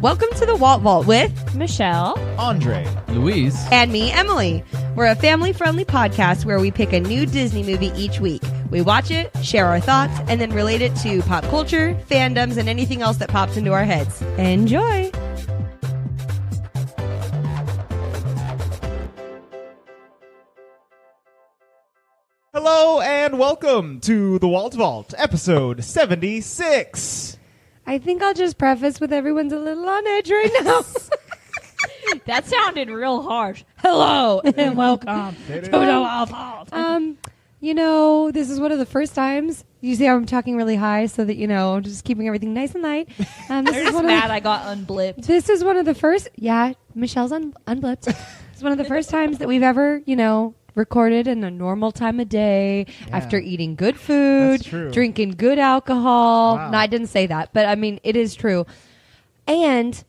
Welcome to the Walt Vault with Michelle, Andre, Luis, and me, Emily. We're a family-friendly podcast where we pick a new Disney movie each week. We watch it, share our thoughts, and then relate it to pop culture, fandoms, and anything else that pops into our heads. Enjoy! Hello and welcome to the Walt Vault, episode 76. I think I'll just preface with everyone's a little on edge right now. that sounded real harsh. Hello and welcome to the Walt Vault. You know, this is one of the first times. You see how I'm talking really high so that, you know, just keeping everything nice and light. They're just mad I got unblipped. This is one of the first, Michelle's unblipped. It's one of the first times that we've ever, recorded in a normal time of day after eating good food, drinking good alcohol. Wow. No, I didn't say that, but I mean, it is true. And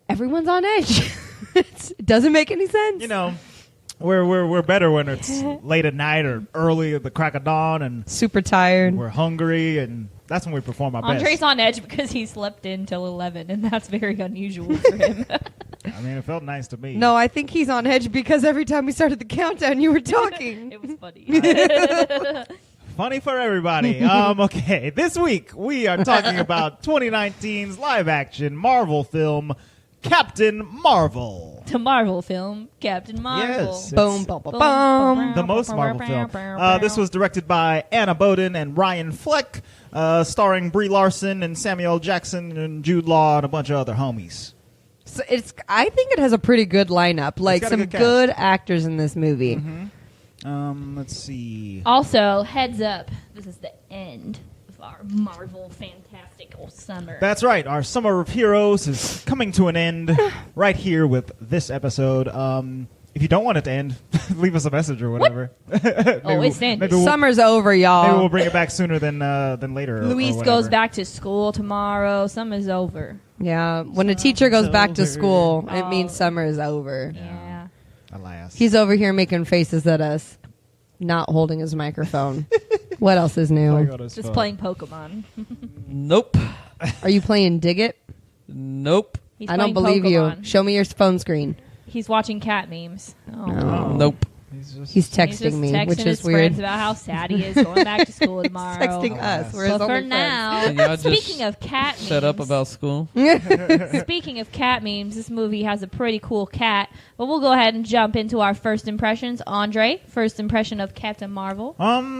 everyone's on edge. It doesn't make any sense. You know, we're better when it's late at night or early at the crack of dawn and super tired. we're hungry, and that's when we perform our Andre's best. on edge because he slept in till 11, and that's very unusual for him. I mean, it felt nice to me. No, I think he's on edge because every time we started the countdown, you were talking. It was funny. Funny for everybody. Okay, this week we are talking about 2019's live-action Marvel film, Captain Marvel. The Marvel film, Captain Marvel. Yes. Boom, boom, boom, boom. The most Marvel film. This was directed by Anna Boden and Ryan Fleck, starring Brie Larson and Samuel Jackson and Jude Law and a bunch of other homies. So I think it has a pretty good lineup. Like got a some good good actors in this movie. Mm-hmm. Let's see. Also, heads up, this is the end of our Marvel Fantastical Summer. That's right. Our Summer of Heroes is coming to an end right here with this episode. If you don't want it to end, leave us a message or whatever. It's ending. Summer's over, y'all. Maybe we'll bring it back sooner than later. Luis or goes whatever. back to school tomorrow. Summer's over. Yeah, when a teacher goes back to over. school, it Oh. means summer is over. Yeah. Alas. He's over here making faces at us, not holding his microphone. What else is new? Just playing Pokemon. Nope. Are you playing Dig It? Nope. He's I don't playing believe Pokemon. you. Show me your phone screen. He's watching cat memes. Oh. No. Nope. He's texting He's just me, texting which his is weird. friends about how sad he is going back to school tomorrow. Texting us. We're his But for only now, Can y'all just speaking of cat memes, Shut up about school. speaking of cat memes, this movie has a pretty cool cat. But we'll go ahead and jump into our first impressions. Andre, first impression of Captain Marvel.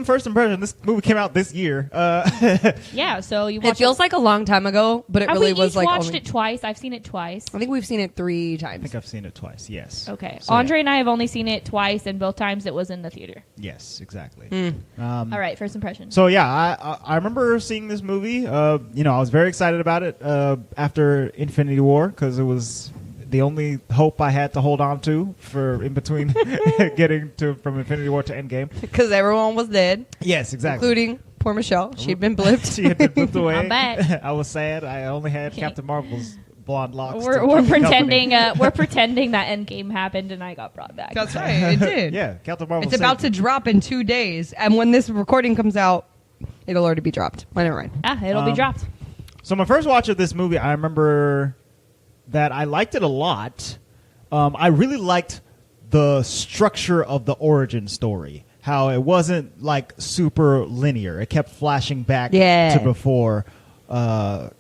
First impression. This movie came out this year. Yeah, so you It watched feels like a long time ago, but it Have really we was each like watched only. it twice? I've seen it twice. I think we've seen it 3 I times. think I've seen it twice. Yes. Okay. So, Andre and I have only seen it twice, and both times it was in the theater. Yes, exactly. All right, first impression. So yeah, I remember seeing this movie. I was very excited about it after Infinity War because it was the only hope I had to hold on to for in between getting from Infinity War to Endgame. Because everyone was dead, Yes, exactly. including poor Michelle. She'd been blipped. She had been flipped away. I'm back. I was sad. I only had Captain Marvel's blonde locks. We're to keep me pretending company. we're pretending that Endgame happened and I got brought back. That's right. It did. Yeah, Captain Marvel. It's about to drop in 2 days, and when this recording comes out, it'll already be dropped. Well, never mind. It'll be dropped. So my first watch of this movie, I remember that I liked it a lot. I really liked the structure of the origin story. How it wasn't like super linear. It kept flashing back to before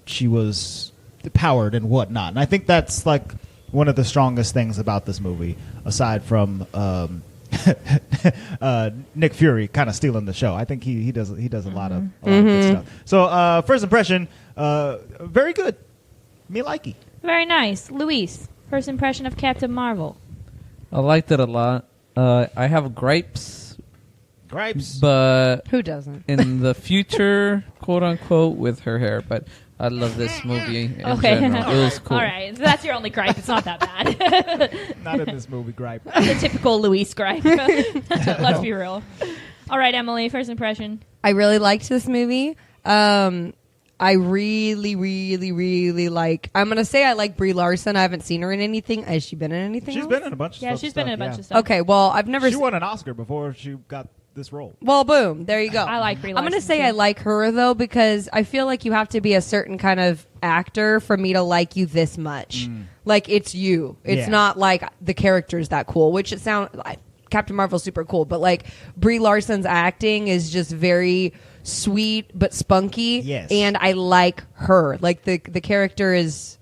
she was powered and whatnot. And I think that's like one of the strongest things about this movie, aside from Nick Fury kind of stealing the show. I think he does a lot of good stuff. So first impression, very good. Me likey. Very nice. Luis, first impression of Captain Marvel. I liked it a lot. I have gripes, Gripes. but Who doesn't? in the future, quote unquote, with her hair. But I love this movie in Okay. general. It was cool. All right. So that's your only gripe. It's not that bad. Not in this movie, gripe. That's a typical Luis gripe. Let's be real. All right, Emily, first impression. I really liked this movie. I really, really, really like. I'm gonna say I like Brie Larson. I haven't seen her in anything. Has she been in anything? She's else? been in a bunch of Yeah, stuff. she's been in a bunch of stuff. Okay, well, I've never. She won an Oscar before she got this role. Well, boom. There you go. I like Brie I'm going to Larson, say too. I like her, though, because I feel like you have to be a certain kind of actor for me to like you this much. Like, it's you. It's Yeah. not like the character's that cool, which it sounds like Captain Marvel's super cool. But, like, Brie Larson's acting is just very sweet but spunky. Yes. And I like her. Like, the character is...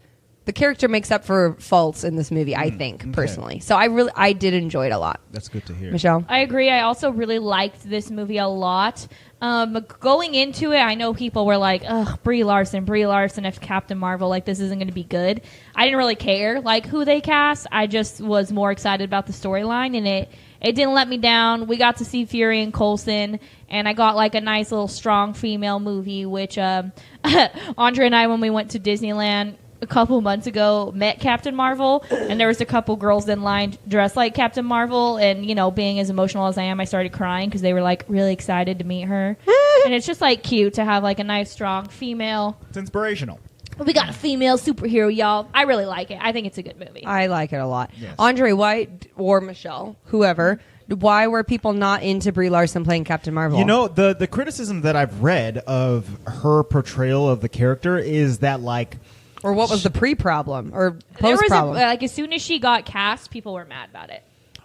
The character makes up for faults in this movie, I think, okay. personally. So I did enjoy it a lot. That's good to hear. Michelle? I agree. I also really liked this movie a lot. Going into it, I know people were like, ugh, Brie Larson if Captain Marvel, like, this isn't going to be good. I didn't really care, like, who they cast. I just was more excited about the storyline, and it didn't let me down. We got to see Fury and Coulson, and I got, like, a nice little strong female movie, which Andre and I, when we went to Disneyland a couple months ago, met Captain Marvel, and there was a couple girls in line dressed like Captain Marvel, and, you know, being as emotional as I am, I started crying because they were, like, really excited to meet her. And it's just, like, cute to have, like, a nice, strong female. It's inspirational. We got a female superhero, y'all. I really like it. I think it's a good movie. I like it a lot. Yes. Andre, why, or Michelle, whoever, why were people not into Brie Larson playing Captain Marvel? You know, the criticism that I've read of her portrayal of the character is that, like, or what was the pre-problem or There was post-problem? like, as soon as she got cast, people were mad about it.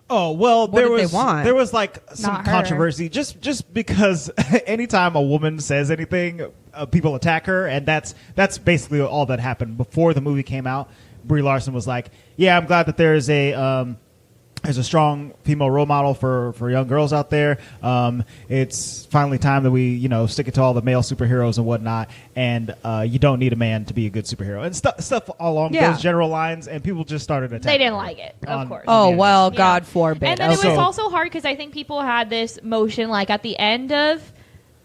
oh well, What did they want? there was like some Not her. controversy just because anytime a woman says anything, people attack her, and that's basically all that happened before the movie came out. Brie Larson was like, "Yeah, I'm glad that there's a strong female role model for young girls out there. It's finally time that we, stick it to all the male superheroes and whatnot. And you don't need a man to be a good superhero and stuff along those general lines. And people just started attacking. They didn't like it, of course. Oh, Yeah. well, Yeah. God forbid. And then it Okay. was also hard because I think people had this motion, like at the end of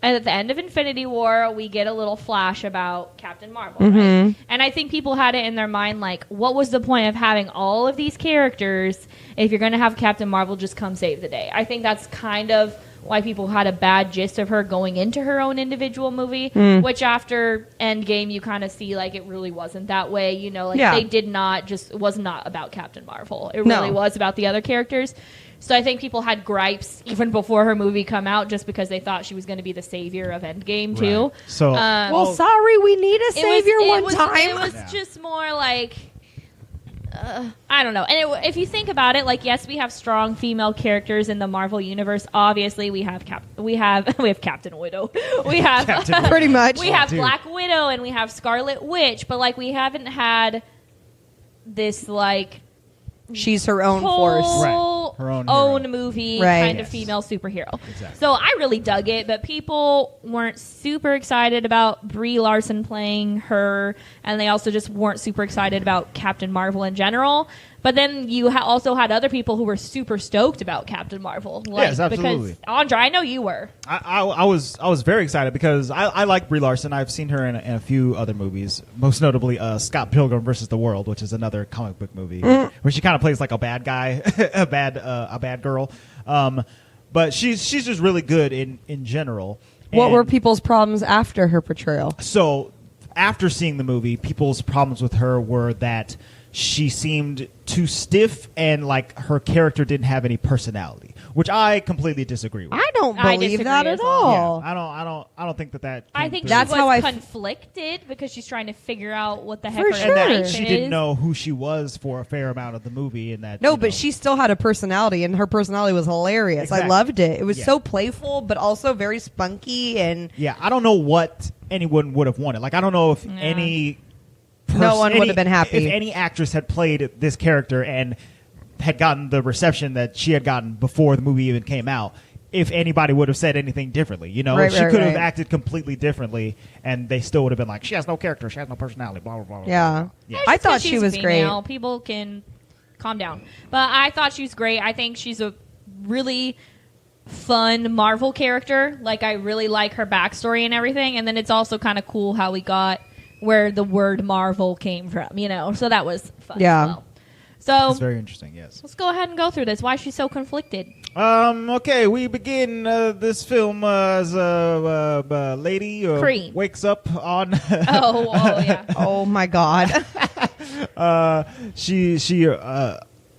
Infinity War, we get a little flash about Captain Marvel, right? And I think people had it in their mind, like, what was the point of having all of these characters if you're going to have Captain Marvel just come save the day? I think that's kind of why people had a bad gist of her going into her own individual movie, which after Endgame, you kind of see, like, it really wasn't that way. They did not it was not about Captain Marvel. It really was about the other characters. So I think people had gripes even before her movie come out just because they thought she was going to be the savior of Endgame, too. Right. So well, sorry, we need a savior it was time. It was just more like... I don't know. And if you think about it, like, yes, we have strong female characters in the Marvel universe. Obviously, we have Captain Widow. We have Pretty much. we have Black Widow and we have Scarlet Witch, but, like, we haven't had this, like, She's her own force. whole Right. Her own hero. movie Right. kind of Yes. female superhero. Exactly. So I really dug it, but people weren't super excited about Brie Larson playing her, and they also just weren't super excited about Captain Marvel in general. But then you also had other people who were super stoked about Captain Marvel. Yes, absolutely. Because, Andre, I know you were. I was very excited because I like Brie Larson. I've seen her in a few other movies, most notably Scott Pilgrim versus the World, which is another comic book movie where she kind of plays like a bad guy, a bad girl. But she's just really good in general. What And were people's problems after her portrayal? So after seeing the movie, people's problems with her were that she seemed too stiff and like her character didn't have any personality, which I completely disagree with. I don't I believe disagree that as at well. all. I don't think that. I came think through. That's she how was I conflicted because she's trying to figure out what the heck For her sure. and that relation she didn't is. know who she was for a fair amount of the movie, and that No, but she still had a personality, and her personality was hilarious. Exactly. I loved it. It was Yeah. so playful, but also very spunky, and Yeah, I don't know what anyone would have wanted. Like, I don't know if any. No one would have been happy. If any actress had played this character and had gotten the reception that she had gotten before the movie even came out, if anybody would have said anything differently, Right, she right, could have right. acted completely differently, and they still would have been like, she has no character, she has no personality, blah blah blah. blah, Yeah. blah. Yeah. I Just 'cause thought she she's was female, great. People can calm down. But I thought she was great. I think she's a really fun Marvel character. Like, I really like her backstory and everything. And then it's also kind of cool how we got where the word Marvel came from, So that was fun Yeah. as well. So It's very interesting. Yes. let's go ahead and go through this. Why is she so conflicted? Okay, we begin this film as a lady Cream. wakes up on. Oh, yeah. oh my god, She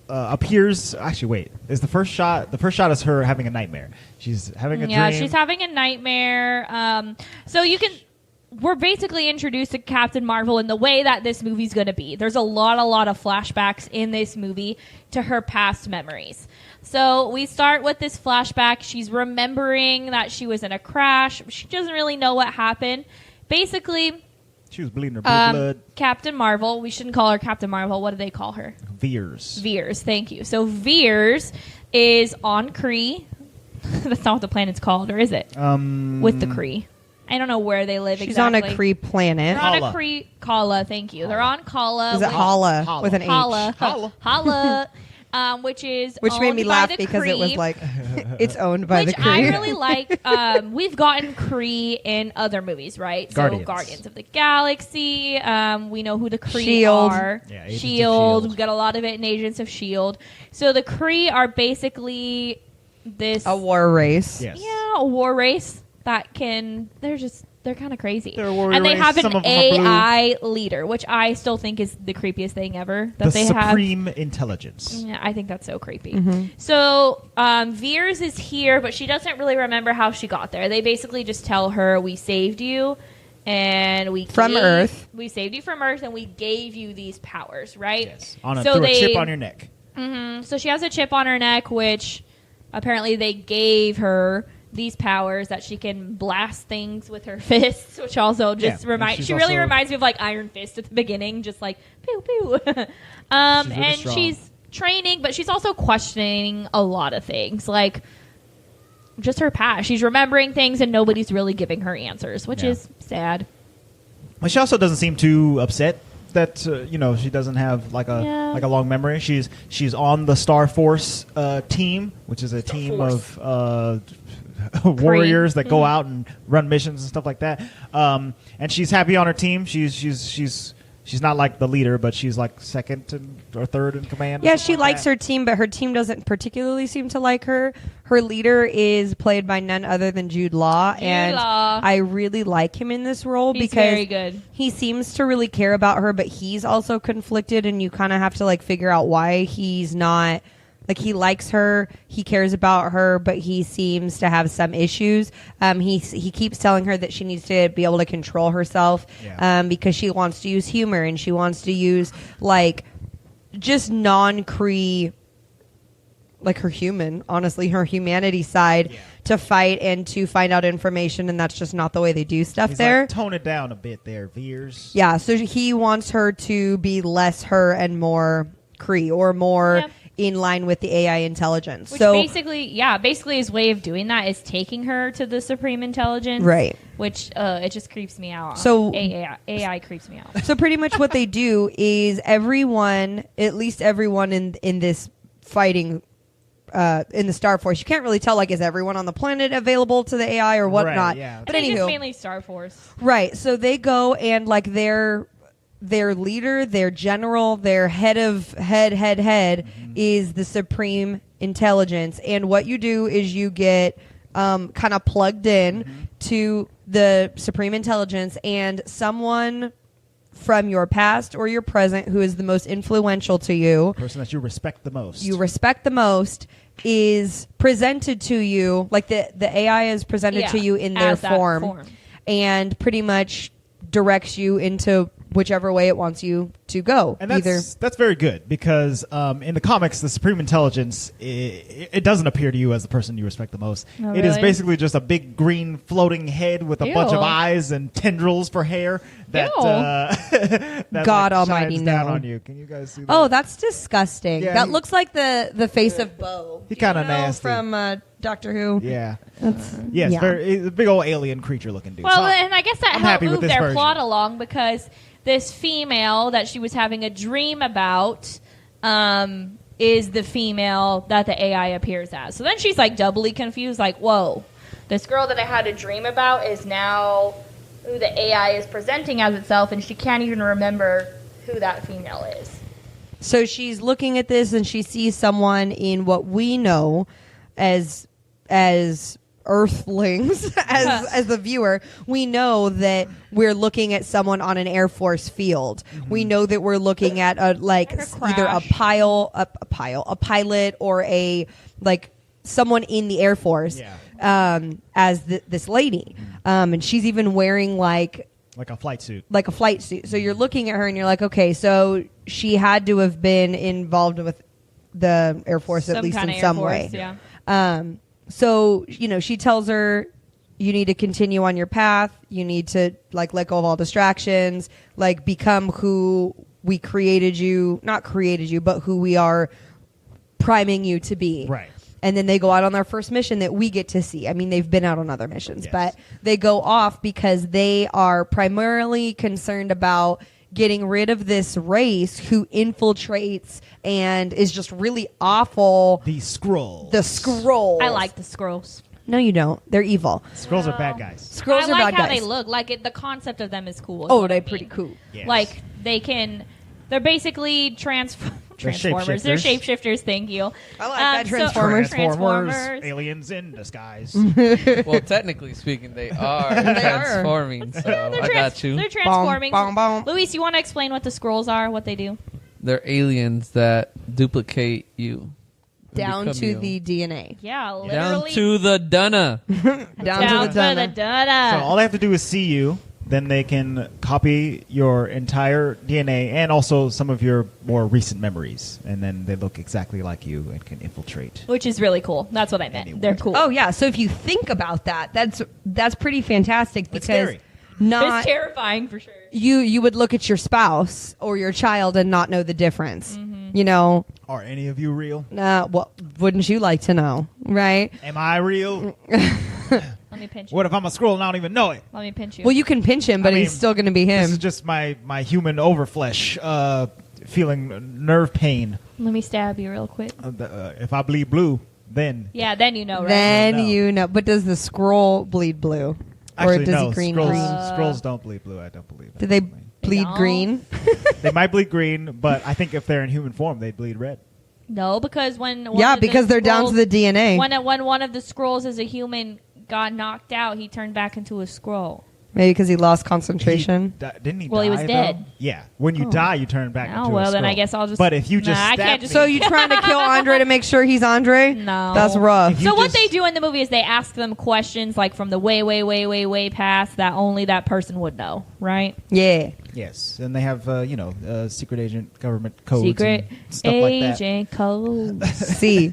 appears. Actually, wait. is the first shot. The first shot is her having a nightmare. She's having a Yeah, dream. she's having a nightmare. So we're basically introduced to Captain Marvel in the way that this movie's going to be. There's a lot of flashbacks in this movie to her past memories. So we start with this flashback. She's remembering that she was in a crash. She doesn't really know what happened. Basically, She was bleeding her blood. Captain Marvel. We shouldn't call her Captain Marvel. What do they call her? Veers. Veers. Thank you. So Veers is on Kree. That's not what the planet's called, or is it? With the Kree. I don't know where they live She's exactly. on a Kree planet. They're on Kala. a Kree. Kala, thank you. They're on Kala. Is it Hala Hala. with an H? Hala. Hala. Hala. Which is Which made owned me by laugh the because it was Kree, like it's owned by which the Kree. I really like. We've gotten Kree in other movies, right? Guardians. So Guardians of the Galaxy. We know who the Kree Shield. are. Yeah, Agents of Shield. S.H.I.E.L.D. We've got a lot of it in Agents of Shield. So the Kree are basically this a war race. Yes. yeah, a war race that they're kind of crazy. They're a warrior and they race. have Some an of them are blue. AI leader, which I still think is the creepiest thing ever that The they have. supreme intelligence. Yeah, I think that's so creepy. Mm-hmm. So Veers is here, but she doesn't really remember how she got there. They basically just tell her, "We saved you, and we From Earth. We saved you from Earth, and we gave you these powers, right?" Yes. So Through a chip on your neck. So she has a chip on her neck, which apparently they gave her these powers that she can blast things with her fists, which also just Yeah, and she's she really also- reminds me of like Iron Fist at the beginning, just like pew pew. really And strong. she's training, but she's also questioning a lot of things, like just her past. She's remembering things, and nobody's really giving her answers, which Yeah. is sad. But she also doesn't seem too upset that she doesn't have like a Yeah. long memory. She's on the Star Force team, which is a team Force. of warriors that go out and run missions and stuff like that. And she's happy on her team. She's not like the leader, but she's like second or third in command. or Yeah, something she like likes that. her team, but her team doesn't particularly seem to like her. Her leader is played by none other than Jude Law, and Law. I really like him in this role He's because very good. he seems to really care about her, but he's also conflicted, and you kind of have to like figure out why he's not. Like, he likes her, he cares about her, but he seems to have some issues. He keeps telling her that she needs to be able to control herself Yeah. because she wants to use humor and she wants to use, like, just non-Kree, like her humanity side Yeah. to fight and to find out information, and that's just not the way they do stuff He's there. like, tone it down a bit there, Veers. Yeah, so he wants her to be less her and more Kree, or more Yep. in line with the AI intelligence. Which so basically his way of doing that is taking her to the Supreme Intelligence. Right. Which it just creeps me out. So- AI creeps me out. so pretty much what they do is everyone, at least everyone in this fighting in the Star Force, you can't really tell, like, is everyone on the planet available to the AI or whatnot. Right, yeah. But I think it's anywho, mainly Star Force. right. So they go and like their leader, their general, their head is the Supreme Intelligence. And what you do is you get kind of plugged in to the Supreme Intelligence, and someone from your past or your present who is the most influential to you, Person that you respect the most. is presented to you, like the AI is presented Yeah, to you in their as that form, and pretty much directs you into whichever way it wants you to go. And that's very good because in the comics, the Supreme Intelligence, it doesn't appear to you as the person you respect the most. Oh, It is really? basically just a big green floating head with a bunch of Ew. eyes and tendrils for hair that, Ew. that God like, Almighty, shines down no. on you. Can you guys see that? Oh, that's disgusting. Yeah, that he- looks like the face of Bo. He kinda You know, nasty. from Doctor Who. Yeah. That's, Yes, yeah. it's a big old alien creature looking dude. Well, So- and I guess that I'm helped happy with move this their version. plot along because this female that she was having a dream about is the female that the AI appears as. So then she's like doubly confused, like, whoa, this girl that I had a dream about is now who the AI is presenting as itself, and she can't even remember who that female is. So she's looking at this and she sees someone in what we know as Earthlings as the viewer, we know that we're looking at someone on an Air Force field. We know that we're looking at either a pilot or a someone in the Air Force as this lady, and she's even wearing like a flight suit. So you're looking at her and you're like, okay, so she had to have been involved with the Air Force at least in some way. Yeah. So, she tells her, you need to continue on your path. You need to let go of all distractions, become who we not created you, but who we are priming you to be. Right. And then they go out on their first mission that we get to see. I mean, they've been out on other missions, but they go off because they are primarily concerned about getting rid of this race who infiltrates and is just really awful. The Skrulls. The Skrulls. I like the Skrulls. No, you don't. They're evil. Skrulls are bad guys. Skrulls I are like bad how guys. they look. The concept of them is cool. Oh, they're pretty cool. Yes. They're basically Transformers. They're shapeshifters. Thank you. I like that. Transformers. Transformers. Aliens in disguise. Well, technically speaking, they are transforming. So I got you. They're transforming. Bom, bom, bom. Luis, you want to explain what the Skrulls are? What they do? They're aliens that duplicate you. Down Become to you. the DNA. Yeah, Down literally. to the dunna. Down to the donna. So all they have to do is see you. Then they can copy your entire DNA and also some of your more recent memories. And then they look exactly like you and can infiltrate. Which is really cool. That's what I meant. Anyway. They're cool. Oh, yeah. So if you think about that, that's pretty fantastic It's because scary. It's terrifying for sure. you would look at your spouse or your child and not know the difference. Are any of you real? Well, wouldn't you like to know, right? Am I real? Let me pinch you. What if I'm a Skrull and I don't even know it? Let me pinch you. Well, you can pinch him, but he's still going to be This him. is just my human overflesh feeling nerve pain. Let me stab you real quick. If I bleed blue, then... Yeah, then you know, right? Then No. you know. But does the scroll bleed blue? Actually, or does no. he green Skrulls, green? Skrulls don't bleed blue, I don't believe. Do they They bleed don't? green? They might bleed green, but I think if they're in human form, they bleed red. No, because when Yeah, because they're down to the DNA. When one of the Skrulls as a human got knocked out, he turned back into a Skrull. Maybe because he lost concentration. Didn't he Well, die, he was though? dead. Yeah. When you die, you turn back Oh, into well, a then I Skrull. guess I'll just... But if you just Nah, I stab can't just... me- So you trying to kill Andre to make sure he's Andre? No. That's rough. You So what just- they do in the movie is they ask them questions from the way past that only that person would know, right? Yeah. Yes, and they have secret agent government codes, Secret and stuff like that. agent code. See.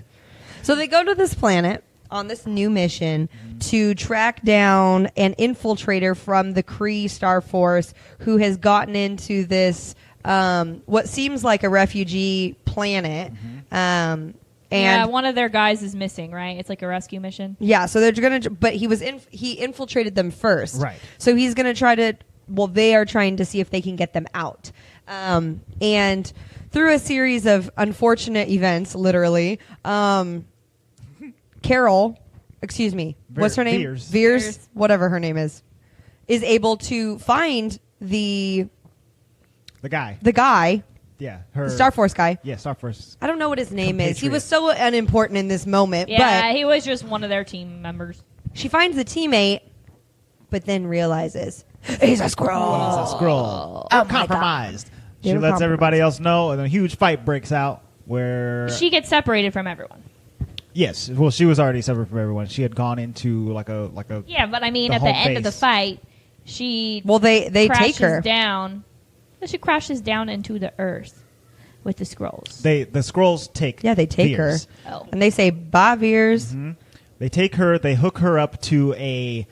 So they go to this planet on this new mission to track down an infiltrator from the Kree Star Force who has gotten into this what seems like a refugee planet. And yeah, one of their guys is missing, right? It's like a rescue mission. yeah, so they're gonna, but he infiltrated them first, Right. So he's gonna try to. Well, they are trying to see if they can get them out, and through a series of unfortunate events, literally, Carol, excuse me, what's her name? Veers. Whatever her name is able to find the The guy. Yeah. the Star Force guy. Yeah, Star Force. I don't know what his name is. He Compatriot. was so unimportant in this moment, Yeah, but he was just one of their team members. she finds the teammate, but then realizes he's a Skrull. He's a Skrull. Oh my Compromised. They She were lets everybody compromised. else know, and a huge fight breaks out where... She gets separated from everyone. Yes. Well, she was already separate from everyone. She had gone into like a... Yeah, but I mean, The at the home end of the base. fight, she Well, they crashes take her. down. She crashes down into the earth with the Skrulls. The Skrulls take Yeah, they take Veers. her. Oh. And they say, bye, Veers. They take her, they hook her up to a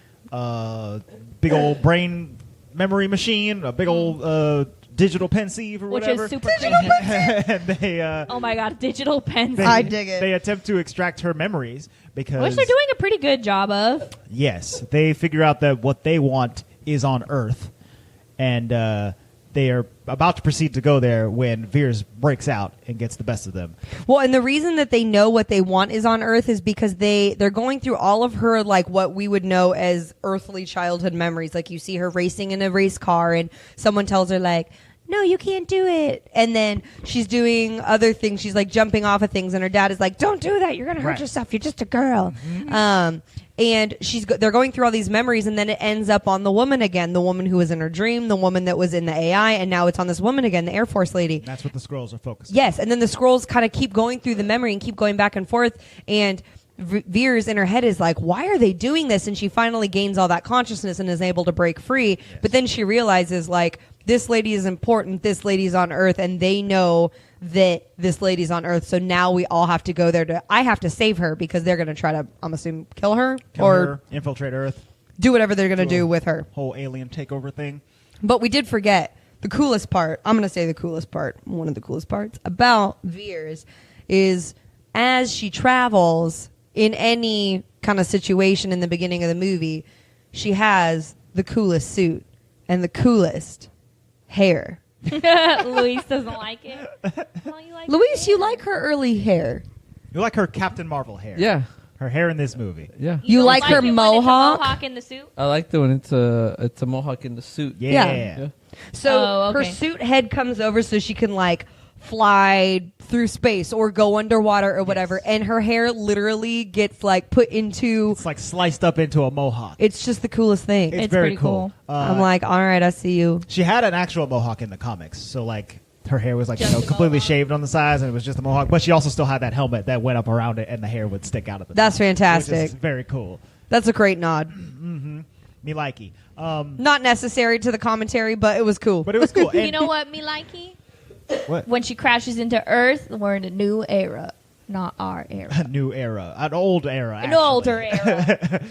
big old brain memory machine, a big old digital pensieve or Which whatever. is super creepy. And they, Oh my god, digital pens. I dig it. They attempt to extract her memories because... Which they're doing a pretty good job of. Yes, they figure out that what they want is on Earth, and they are about to proceed to go there when Veers breaks out and gets the best of them. Well, and the reason that they know what they want is on Earth is because they're going through all of her, like, what we would know as earthly childhood memories. Like, you see her racing in a race car, and someone tells her, like, no, you can't do it. And then she's doing other things. She's like jumping off of things, and her dad is like, don't do that. You're going to hurt yourself. You're just a girl. And they're going through all these memories, and then it ends up on the woman again, the woman who was in her dream, the woman that was in the AI, and now it's on this woman again, the Air Force lady. That's what the scrolls are focused on. Yes, and then the scrolls kind of keep going through the memory and keep going back and forth, and Veers in her head is like, why are they doing this? And she finally gains all that consciousness and is able to break free. Yes. But then she realizes, like, this lady is important. This lady's on Earth, and they know that this lady's on Earth. So now we all have to go there I have to save her because they're going to try to, I'm assuming, kill her or infiltrate Earth. Do whatever they're going to do with her. Whole alien takeover thing. But we did forget the coolest part. I'm going to say the coolest part. One of the coolest parts about Veers is as she travels in any kind of situation in the beginning of the movie, she has the coolest suit and the coolest hair. Luis doesn't like it. Oh, Luis, you like her early hair. You like her Captain Marvel hair. Yeah. Her hair in this movie. Yeah. You like her mohawk? Mohawk in the suit? I like the one. It's a mohawk in the suit. Yeah. So her suit head comes over so she can like fly through space or go underwater or whatever, and her hair literally gets like put into, it's like sliced up into a mohawk. It's just the coolest thing. It's very pretty cool. I'm like, all right, I see you. She had an actual mohawk in the comics, so like her hair was like Just completely mohawk. shaved on the sides, and it was just a mohawk. But she also still had that helmet that went up around it, and the hair would stick out of it. That's fantastic. Which is very cool. That's a great nod. Me likey. Not necessary to the commentary, but it was cool. But it was cool. You know what, me likey? What? When she crashes into Earth, we're in a new era, not our era. A new era, an old era. An older era.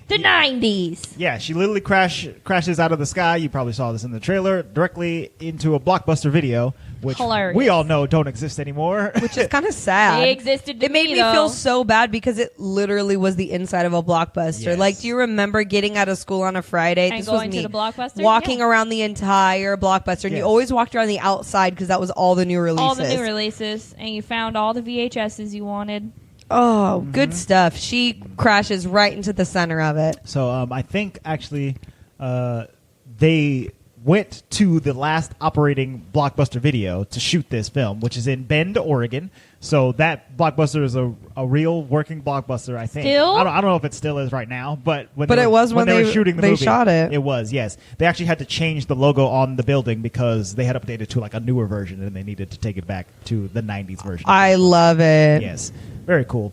The 90s. Yeah, she literally crashes out of the sky. You probably saw this in the trailer, directly into a Blockbuster video, which Hilarious. we all know don't exist anymore. Which is kind of sad. They existed to It made me though. feel so bad because it literally was the inside of a Blockbuster. Yes. Like, do you remember getting out of school on a Friday? And this going was me. to the Blockbuster? Walking Yeah. around the entire Blockbuster. And Yes. you always walked around the outside because that was all the new releases. All the new releases, and you found all the VHSs you wanted. Oh, good stuff. She crashes right into the center of it. So I think actually they went to the last operating Blockbuster video to shoot this film, which is in Bend, Oregon. So that Blockbuster is a real working Blockbuster, I think. Still? I don't know if it still is right now, but when But they it were, was when they were they- shooting the they movie, shot it. It was, yes. They actually had to change the logo on the building because they had updated to like a newer version, and they needed to take it back to the 90s version. I love it. Yes. Very cool.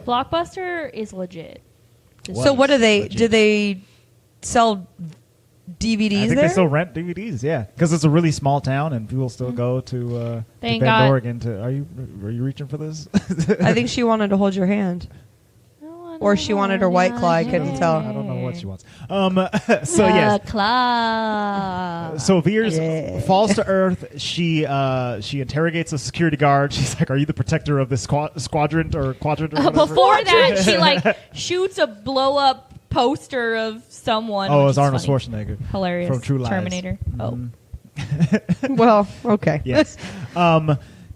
Blockbuster is legit. So what do they Legit. do? They sell DVDs I think there? they still rent DVDs, yeah, because it's a really small town, and people still go to They Bend, ain't got- Oregon. Are you reaching for this? I think she wanted to hold your hand. Or she wanted her White Claw, I couldn't tell. I don't know what she wants. So yes, Claw. so Veers Yeah. falls to Earth. She interrogates a security guard. She's like, "Are you the protector of this squadron or quadrant?" Or whatever? Before that, she like shoots a blow up poster of someone. Oh, which it was is Arnold funny. Schwarzenegger Hilarious. from True Lies. Terminator. Well, okay. Yes.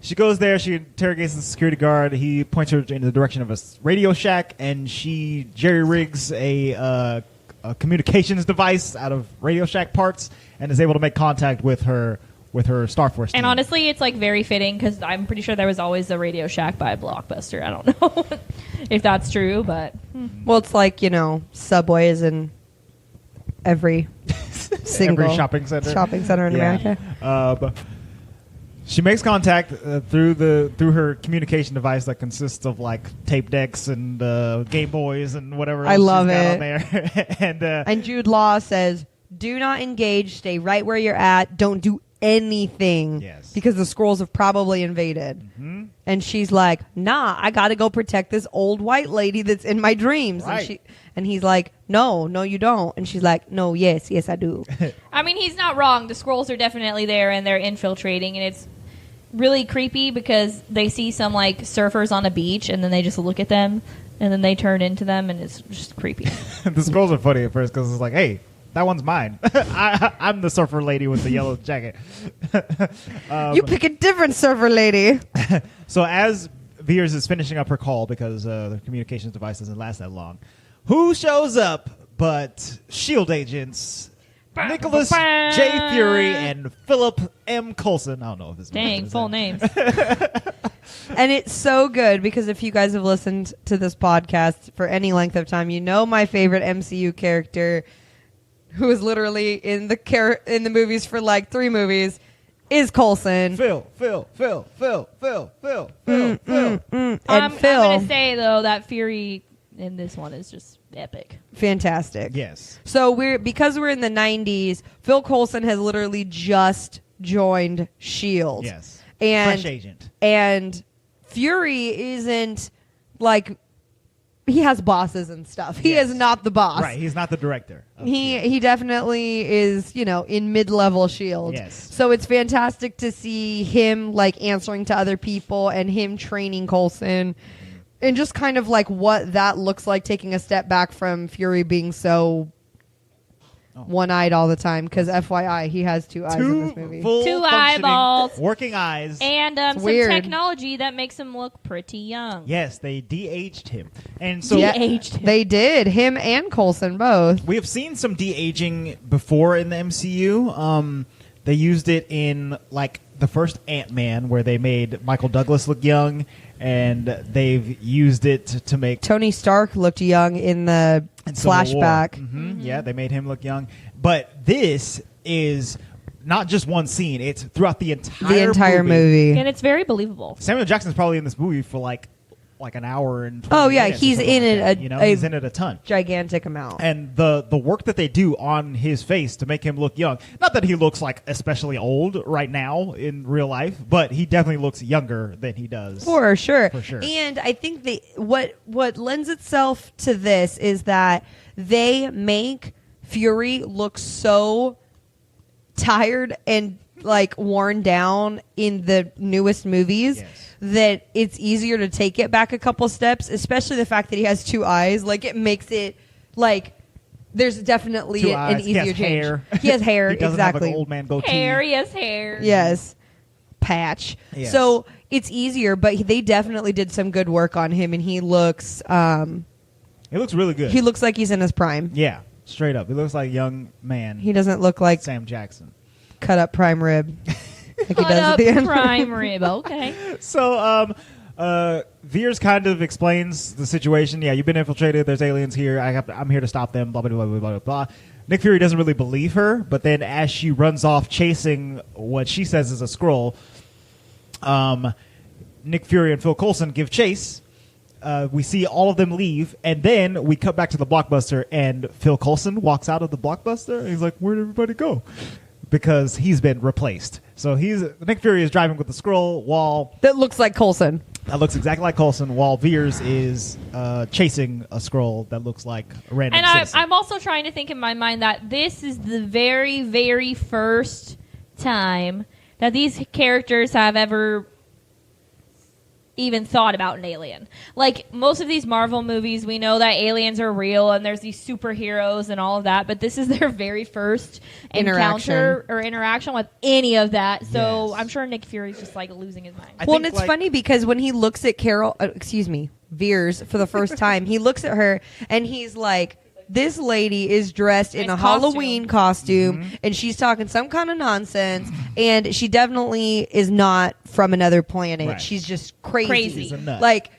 She goes there. She interrogates the security guard. He points her in the direction of a Radio Shack, and she jerry rigs a communications device out of Radio Shack parts, and is able to make contact with her Star Force team. And honestly, it's like very fitting because I'm pretty sure there was always a Radio Shack by Blockbuster. I don't know if that's true, but Well, it's like, Subway is in every single every shopping center in America. But she makes contact through her communication device that consists of like tape decks and Game Boys and whatever else I love she's got it. on there. And Jude Law says, do not engage. Stay right where you're at. Don't do anything. Yes. Because the Skrulls have probably invaded. Mm-hmm. And she's like, nah, I got to go protect this old white lady that's in my dreams. Right. And he's like, no, you don't. And she's like, no, yes, I do. I mean, he's not wrong. The Skrulls are definitely there and they're infiltrating, and it's really creepy because they see some like surfers on a beach and then they just look at them and then they turn into them, and it's just creepy. The scrolls are funny at first because it's like, hey, that one's mine. I'm the surfer lady with the yellow jacket. You pick a different surfer lady. So as Veers is finishing up her call because the communications device doesn't last that long, who shows up but S.H.I.E.L.D. agents Nicholas J. Fury and Philip M. Coulson. I don't know if his name Dang, is full that. names. And it's so good because if you guys have listened to this podcast for any length of time, you know my favorite MCU character, who is literally in the movies for like 3 movies, is Coulson. Phil. And I'm Phil, going to say, though, that Fury in this one is just epic. fantastic. Yes. So because we're in the 90s, Phil Coulson has literally just joined S.H.I.E.L.D. Yes. And Fresh agent. And Fury isn't like, he has bosses and stuff. He Yes. is not the boss. Right. He's not the director. of He S.H.I.E.L.D. he definitely is, in mid-level Shield. Yes. So it's fantastic to see him like answering to other people and him training Coulson, and just kind of like what that looks like, taking a step back from Fury being so one-eyed all the time. Because FYI, he has 2 eyes in this movie. full 2 functioning eyeballs. working eyes. And some weird. technology that makes him look pretty young. Yes, they de-aged him. And so De-aged him. They did, him and Coulson both. we have seen some de-aging before in the MCU. They used it in like the first Ant-Man, where they made Michael Douglas look young, and they've used it to make Tony Stark looked young in the Civil War. flashback. Mhm, yeah, they made him look young. But this is not just one scene; it's throughout the entire movie. And it's very believable. Samuel Jackson's probably in this movie for like an hour and 20 Oh, yeah, minutes or he's something in like it that, a- he's in it a ton. Gigantic amount. And the work that they do on his face to make him look young, not that he looks like especially old right now in real life, but he definitely looks younger than he does. For sure. For sure. And I think what lends itself to this is that they make Fury look so tired and like worn down in the newest movies. Yes. That it's easier to take it back a couple steps, especially the fact that he has 2 eyes. Like, it makes it like there's definitely 2 an eyes. easier he has change. hair. He has hair. He doesn't exactly. have an old man goatee. Hair, yes, hair. Yes. Patch. Yes. So it's easier, but they definitely did some good work on him, and he looks He looks really good. he looks like he's in his prime. Yeah, straight up. He looks like a young man. He doesn't look like Sam Jackson. cut up prime rib like he Cut does up at the end. prime rib. Okay. So, Veers kind of explains the situation. Yeah, you've been infiltrated. There's aliens here. I'm here to stop them. Blah blah blah blah blah blah. Nick Fury doesn't really believe her, but then as she runs off chasing what she says is a Skrull, Nick Fury and Phil Coulson give chase. We see all of them leave, and then we cut back to the Blockbuster, and Phil Coulson walks out of the Blockbuster, and he's like, "Where'd everybody go?" Because he's been replaced. So Nick Fury is driving with the Skrull, while That looks like Coulson. that looks exactly like Coulson, while Veers is chasing a Skrull that looks like a random And citizen. I'm also trying to think in my mind that this is the very, very first time that these characters have ever even thought about an alien. Like, most of these Marvel movies, we know that aliens are real and there's these superheroes and all of that, but this is their very first encounter or interaction with any of that. So Yes. I'm sure Nick Fury's just like losing his mind. I Well, think, and it's like- funny because when he looks at Veers for the first time, he looks at her and he's like, this lady is dressed in Nice a Halloween costume Mm-hmm. and she's talking some kind of nonsense, and she definitely is not from another planet. Right. She's just crazy. Crazy. She's a nut. Like,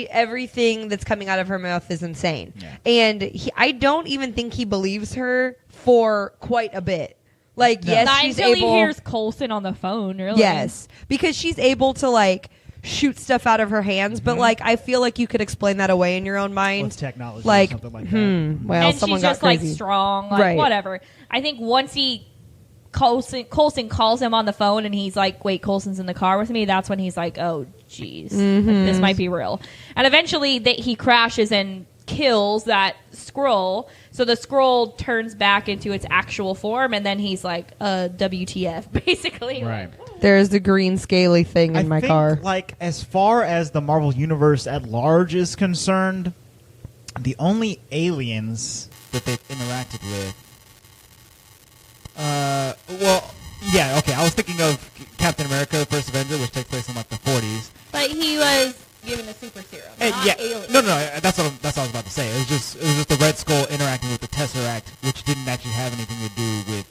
everything that's coming out of her mouth is insane. Yeah. And I don't even think he believes her for quite a bit. Like, No. yes, Not she's until able. he hears Coulson on the phone, really. Yes, because she's able to like shoot stuff out of her hands, but like I feel like you could explain that away in your own mind. What's technology like, or something like that. well, And someone she's got just like crazy. strong, like Right. whatever. I think once Coulson calls him on the phone and he's like, wait, Coulson's in the car with me, that's when he's like, oh jeez, like, this might be real. And eventually he crashes and kills that Skrull, so the Skrull turns back into its actual form, and then he's like, WTF, basically. Right. There's the green scaly thing in my think, car. like, as far as the Marvel Universe at large is concerned, the only aliens that they've interacted with... well, yeah, okay, I was thinking of Captain America, the First Avenger, which takes place in, like, the 40s. But he was given a super serum, not Yeah, alien. no, that's what I was about to say. It was just the Red Skull interacting with the Tesseract, which didn't actually have anything to do with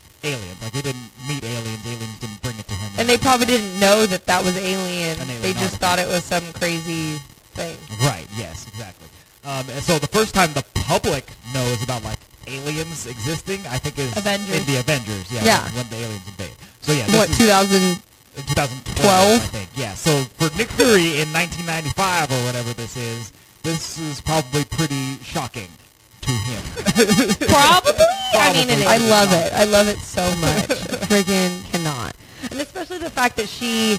aliens. Like, he didn't meet aliens. Aliens didn't bring it to him. And they probably didn't know that that was alien. An alien They just thought it was some crazy thing. Right, yes, exactly. And so the first time the public knows about, like, aliens existing, I think is Avengers. in the Avengers. Yeah, Yeah. When the aliens invade. So, yeah. What, This is 2000? in 2012, I think. Yeah, so for Nick Fury in 1995 or whatever this is probably pretty shocking to him. Probably. I mean, Probably. I love it. I love it so much. Friggin' cannot. And especially the fact that she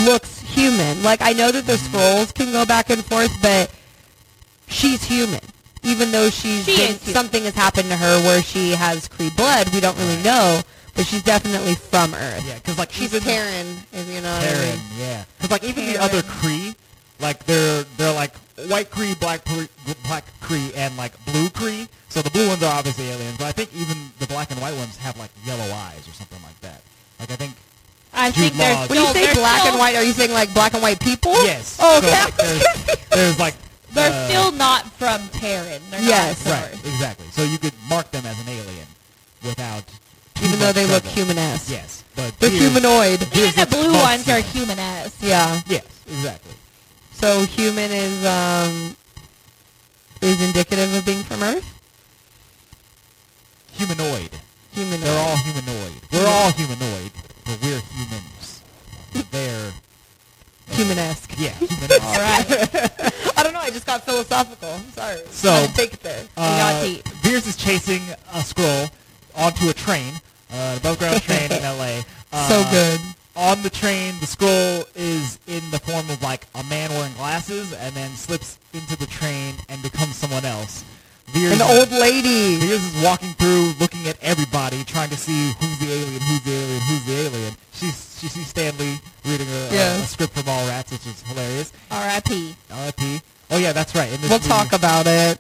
looks human. Like, I know that the scrolls can go back and forth, but she's human. Even though something has happened to her where she has Kree blood, we don't really know, but she's definitely from Earth. Yeah, because like She's even Terran, if you know what I Terran, mean. yeah. Because like even the other Kree, like they're like white Kree, black Kree, and like blue Kree. So the blue ones are obviously aliens, but I think even the black and white ones have like yellow eyes or something like that. Like I think. I Jude think there's Law- When you say there's black still, and white, are you saying like black and white people? Yes. Oh, So, okay. like, there's like. They're still not from Terran. They're Yes. not Right, exactly. So you could mark them as an alien without too Even though much they look trouble. human-esque. Yes, but They're here's- humanoid. Even the blue most ones are human. human-esque. Yeah. Yes, exactly. So human is indicative of being from Earth? Humanoid. Humanoid. They're all humanoid. We're all humanoid, but we're humans. They're human-esque. yeah, humanoid. All right. I don't know. I just got philosophical. I'm sorry. So, I had to take it there. got deep. Veers is chasing a Skrull onto a train, an above-ground train in L.A. So good. On the train, the Skrull is in the form of like a man wearing glasses, and then slips into the train and becomes someone else. Veers An old lady. Veers is walking through, looking at everybody, trying to see who's the alien, who's the alien, who's the alien. She sees Stanley reading a script from Mallrats, which is hilarious. R.I.P. R.I.P. Oh yeah, that's right. In this We'll movie, talk about it.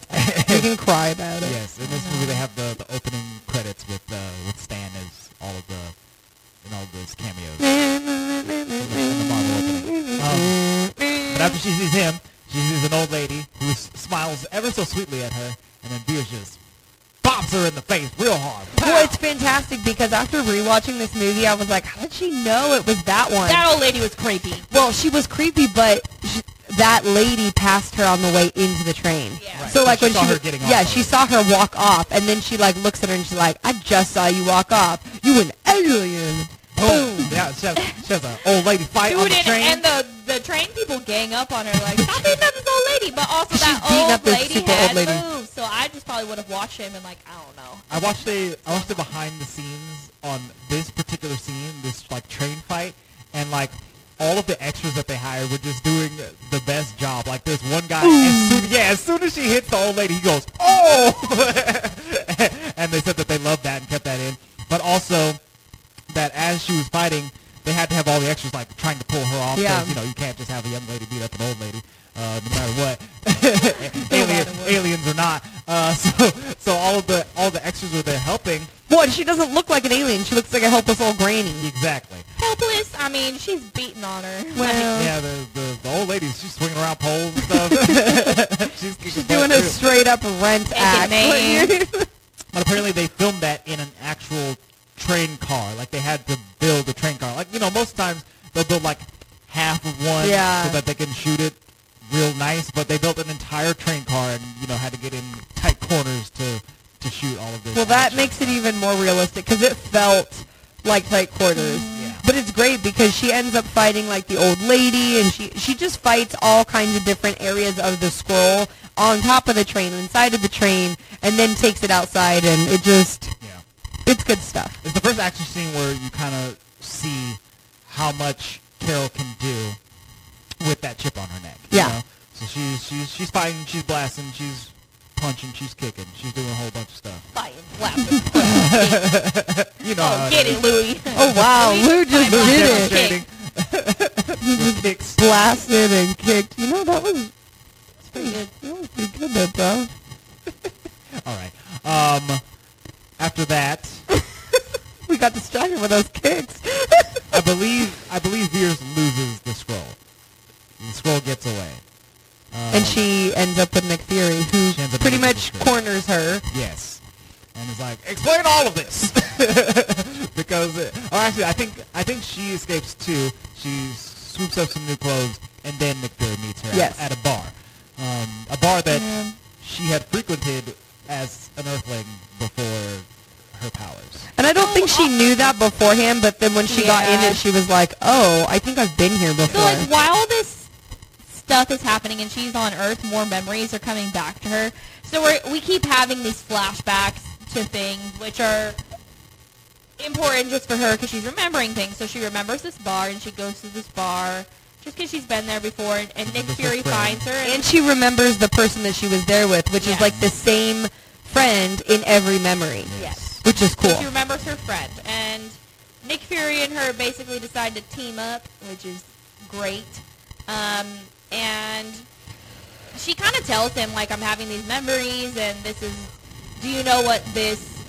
We can cry about it. Yes, in this movie they have the opening credits with Stan as all of those cameos in the Marvel opening. But after she sees him, she sees an old lady who smiles ever so sweetly at her, and then Veers just bops her in the face real hard. Well, it's fantastic because after rewatching this movie, I was like, how did she know it was that one? That old lady was creepy. Well, she was creepy, but that lady passed her on the way into the train. Yeah. Right. So like She when saw she her getting off yeah, of she it. saw her walk off, and then she like looks at her and she's like, I just saw you walk off. You an alien. Boom. Yeah, she has an old lady fight on Dude, the train. and the train people gang up on her like, stop beating up this old lady. But also She's that beating up old this lady super had old lady. moves. So I just probably would have watched him and like, I don't know. I watched the behind the scenes on this particular scene, this like train fight, and like all of the extras that they hired were just doing the best job. Like there's one guy, as soon as she hits the old lady, he goes, oh! And they said that they loved that and kept that in. But also that as she was fighting, they had to have all the extras like trying to pull her off. Yeah. Because, you can't just have a young lady beat up an old lady. No matter what, aliens or not. So all the extras were there helping. What? She doesn't look like an alien. She looks like a helpless old granny. Exactly. Helpless. I mean, she's beating on her. Well, Yeah, the old lady, she's swinging around poles and stuff. she's doing a straight up rent act. name. But apparently they filmed that in an actual train car. Like they had to build a train car. Like most times they'll build like half of one so that they can shoot it real nice. But they built an entire train car and had to get in tight corners to shoot all of this. Well, that action. makes it even more realistic because it felt like tight quarters. Yeah. But it's great because she ends up fighting like the old lady, and she just fights all kinds of different areas of the scroll on top of the train, inside of the train, and then takes it outside, and it just it's good stuff. It's the first action scene where you kind of see how much Carol can do with that chip on her neck. Yeah. So she's fighting, she's blasting, she's punching, she's kicking, she's doing a whole bunch of stuff. Fighting, laughing. You know how Get it, Louie. Oh wow, Lou just did it. Demonstrating with kicks. Blasted and kicked. That was Pretty good. pretty good there, bro. All right. After that, We got distracted with those kicks. I believe Veers loses the scroll. The scroll gets away. And she ends up with Nick Fury, who She ends up pretty losing much the scroll. corners her. Yes. And is like, explain all of this. goes. Actually, I think she escapes too. She swoops up some new clothes, and then Nick Fury meets her Yes. at a bar that she had frequented as an Earthling before her powers. And I don't think she knew that beforehand, but then when she got in Yeah. it, she was like, oh, I think I've been here before. So, like, while this stuff is happening and she's on Earth, more memories are coming back to her. So we keep having these flashbacks to things which are important just for her because she's remembering things. So she remembers this bar and she goes to this bar just because she's been there before. And Nick Fury finds her. And she remembers the person that she was there with, which is Yes. like the same friend in every memory. Yes. Which is cool. So she remembers her friend. And Nick Fury and her basically decide to team up, which is great. And she kind of tells him, like, I'm having these memories, and this is, do you know what this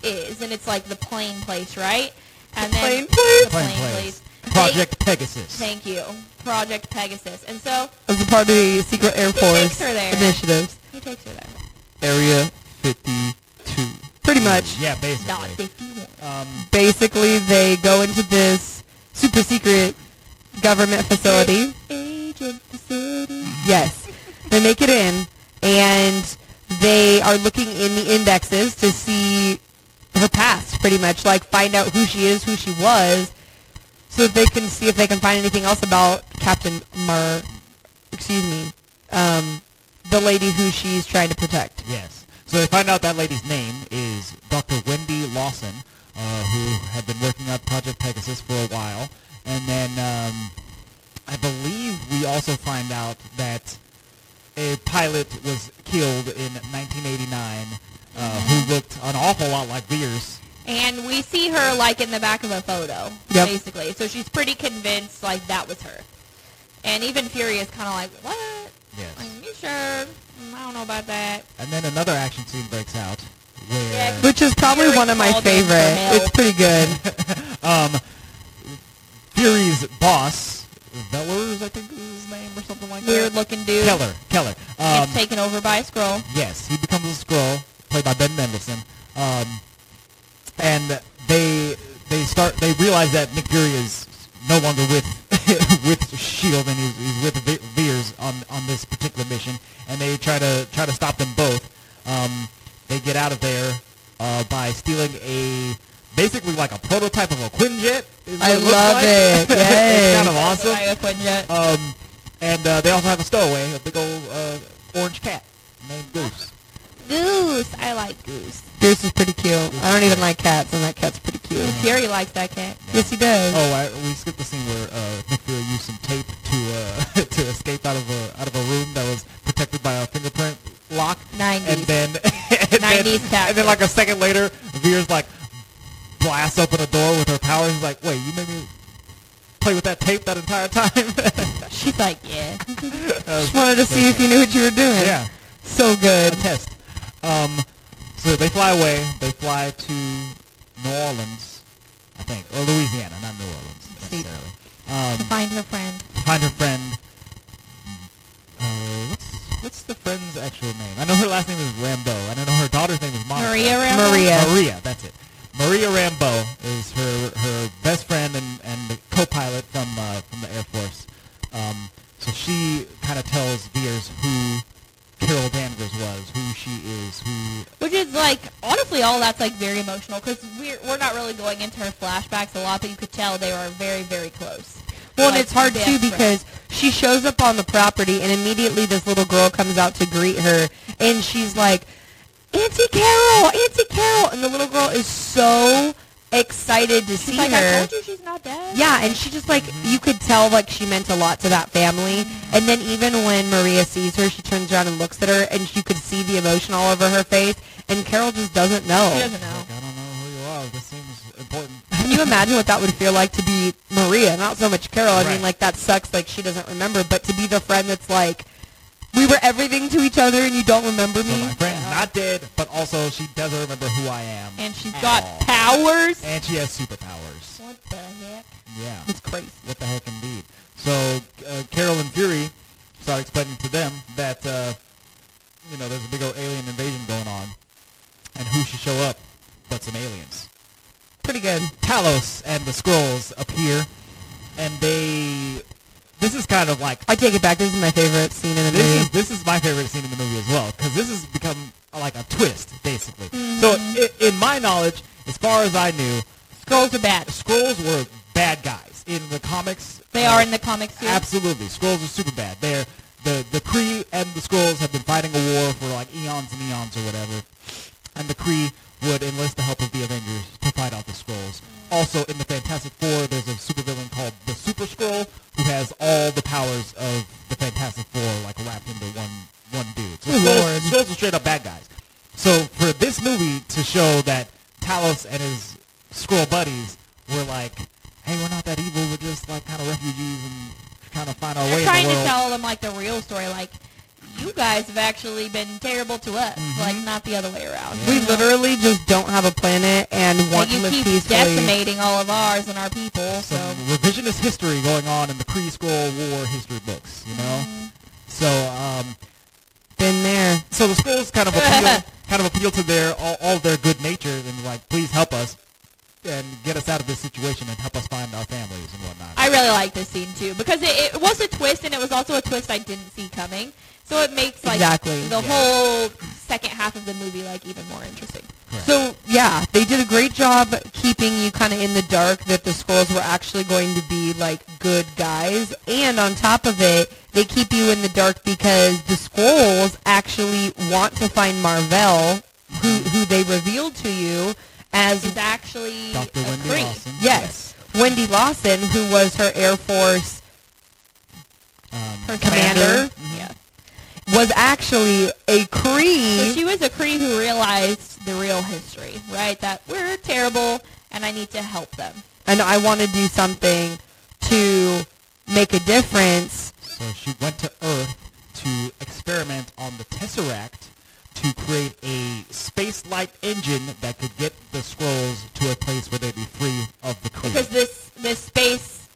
is? And it's like the plane place, right? And plane then place? The plane place. Project Pegasus. Thank you. Project Pegasus. And so As a part of the Secret Air Force takes her there. initiatives. he takes her there. Area 52. Pretty much. Yeah, basically. Not 51. Basically, they go into this super secret government facility. Agent facility. Yes. They make it in, and they are looking in the indexes to see her past, pretty much. Like, find out who she is, who she was, so that they can see if they can find anything else about the lady who she's trying to protect. Yes. So they find out that lady's name is Dr. Wendy Lawson, who had been working on Project Pegasus for a while. And then I believe we also find out that a pilot was killed in 1989 who looked an awful lot like Veers. And we see her, like, in the back of a photo, Yep. basically. So she's pretty convinced, like, that was her. And even Fury is kind of like, what? Yes. Are you sure? I don't know about that. And then another action scene breaks out where Yeah, Which is probably Fury one of my called in for favorite. help. It's pretty good. Fury's boss, Vellers, I think is his name, or something like that. Weird looking dude. Keller. Gets taken over by a scroll. Yes, he becomes a Skrull, played by Ben Mendelsohn. And they realize that Nick Fury is no longer with with Shield, and he's with Veers on this particular mission, and they try to stop them both. They get out of there by stealing basically like a prototype of a Quinjet. I love it. It's Yes. kind of awesome. Like a Quinjet. And they also have a stowaway, a big old orange cat named Goose. Goose. I like Goose. Goose is pretty cute. I don't even like cats, and that cat's pretty cute. Fury likes that cat. Yes, he does. We skipped the scene where Nick Fury used some tape to to escape out of a room that was protected by a fingerprint lock. 90s. And then 90s tactic. and then like a second later, Veers like blasts open a door with her powers. He's like, "Wait, you made me play with that tape that entire time?" She's like, yeah. Just wanted to see if you knew what you were doing. Yeah, So a good. test. So they fly away. They fly to New Orleans, I think, or Louisiana, not New Orleans necessarily. To find her friend. Find her friend. What's the friend's actual name? I know her last name is Rambeau. I don't know her daughter's name is Monica. Maria Rambeau? Maria. That's it. Maria Rambeau is her best friend and the co-pilot from the Air Force. So she kind of tells Veers who Carol Danvers was, who she is, Which is, like, honestly, all that's, like, very emotional because we're not really going into her flashbacks a lot, but you could tell they were very, very close. Well, and Like, it's hard, best too, friends. because she shows up on the property, and immediately this little girl comes out to greet her, and she's like, Auntie Carol! Auntie Carol! And the little girl is so excited to see She's like, her. I told you she's not dead. Yeah, and she just, like, you could tell, like, she meant a lot to that family. And then even when Maria sees her, she turns around and looks at her, and you could see the emotion all over her face, and Carol just doesn't know. She doesn't know. I don't know who you are. This seems important. Can you imagine what that would feel like to be Maria? Not so much Carol. I Right. mean, like, that sucks, like, she doesn't remember, but to be the friend that's like, we were everything to each other and you don't remember So me? my friend's not dead, but also she doesn't remember who I am. And she's at got all. powers. And she has superpowers. What the heck? Yeah. It's crazy. What the heck, indeed. So Carol and Fury start explaining to them that there's a big old alien invasion going on, and who should show up but some aliens. Pretty good. Talos and the Skrulls appear, and this is kind of like I take it back. This is my favorite scene in the movie. this is my favorite scene in the movie as well, because this has become like a twist, basically. So, in my knowledge, as far as I knew, Skrulls are bad. Skrulls were bad guys in the comics. They are in the comics too. Absolutely, Skrulls are super bad. They're the Kree and the Skrulls have been fighting a war for like eons and eons or whatever, and the Kree would enlist the help of the Avengers to fight out the Skrulls. Also, in the Fantastic Four, there's a supervillain called the Super Skrull who has all the powers of the Fantastic Four, like wrapped into one dude. So Skrulls are straight up bad guys. So for this movie to show that Talos and his Skrull buddies were like, hey, we're not that evil, we're just like kind of refugees and trying to find our way in the Trying world. to tell them like the real story, like you guys have actually been terrible to us, like not the other way around. We literally just don't have a planet and want to you live keep peacefully. decimating all of ours and our people. So Some revisionist history going on in the Kree-Skrull War history books, you know? So, Been there. so the Skrulls kind of appeal to their all their good nature and like, please help us and get us out of this situation and help us find our families and whatnot. I really like this scene too because it was a twist and it was also a twist I didn't see coming. So it makes like the whole second half of the movie like even more interesting. Correct. So, yeah, they did a great job keeping you kind of in the dark that the Skrulls were actually going to be, like, good guys. And on top of it, they keep you in the dark because the Skrulls actually want to find Mar-Vell, who they revealed to you as... Is actually Dr. a Wendy Kree. Lawson. Yes. Wendy Lawson, who was her Air Force Her commander, Yeah. was actually a Kree. So she was a Kree who realized the real history, right? That we're terrible and I need to help them. And I want to do something to make a difference. So she went to Earth to experiment on the Tesseract to create a space-like engine that could get the Skrulls to a place where they'd be free of the Kree. Because this space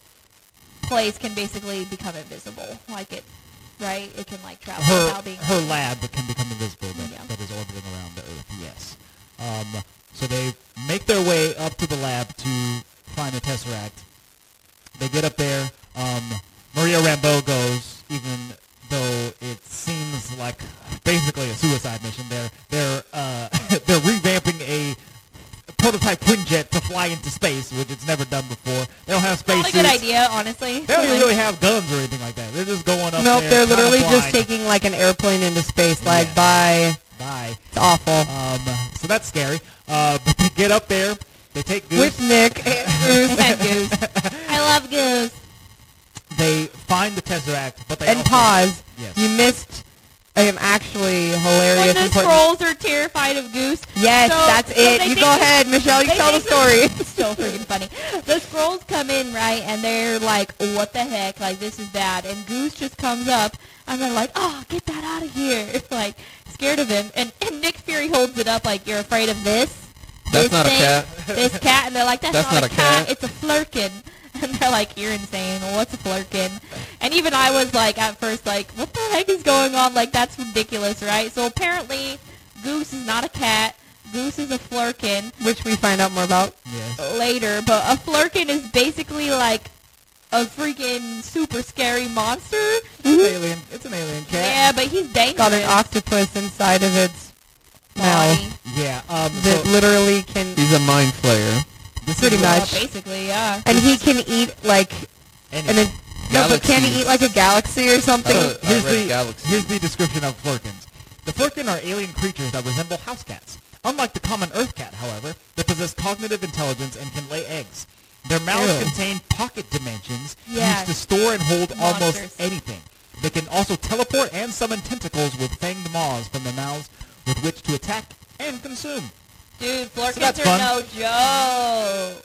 place can basically become invisible, like it, right? It can like travel without being. Her lab can become invisible Yeah. that is orbiting around the Earth. Yes. So they make their way up to the lab to find the Tesseract. They get up there. Maria Rambeau goes, even though it seems like basically a suicide mission. They're revamping a prototype Quinjet to fly into space, which it's never done before. They don't have space Not a good idea, honestly. They don't even really have guns or anything like that. They're just going up Nope, there. they're literally kinda just blind. taking like an airplane into space. Like, Yes. bye. Bye. It's awful. So that's scary. But they get up there. They take Goose. With Nick and Goose. And Goose. I love Goose. They find the Tesseract, but they And also, pause. Yes. You missed actually When hilarious the important. Skrulls are terrified of Goose. Yes, so- that's so it. they You think go that- ahead, Michelle. You they tell the think story. It's so freaking funny. The Skrulls come in, right, and they're like, what the heck? Like, this is bad. And Goose just comes up, and they're like, oh, get that out of here. Like, scared of him. And Nick Fury holds it up like, you're afraid of this? That's This not a thing? cat. This cat? And they're like, that's not a cat. cat. It's a flurkin. And they're like, you're insane. What's a flurkin? And even I was like, at first, like, what the heck is going on? Like, that's ridiculous, right? So apparently, Goose is not a cat. Goose is a flurkin Which we find out more about. Yes. later. But a flurkin is basically like a freaking super scary monster. Alien. It's an alien cat. Yeah, but he's dangerous. Got an octopus inside of its mouth Body. Yeah. that So literally can... He's a mind flayer. this pretty is much. Basically, yeah. And he can eat like... And And then, no, but can he Galaxies. eat like a galaxy or something? Oh. here's Red the Galaxy. here's the description of Flurkins. The Flurkin are alien creatures that resemble house cats. Unlike the common Earth cat, however, they possess cognitive intelligence and can lay eggs. Their mouths Ew. contain pocket dimensions Yes. used to store and hold almost Monsters. anything. They can also teleport and summon tentacles with fanged maws from their mouths with which to attack and consume. Dude, flurkins that's are fun. no joke.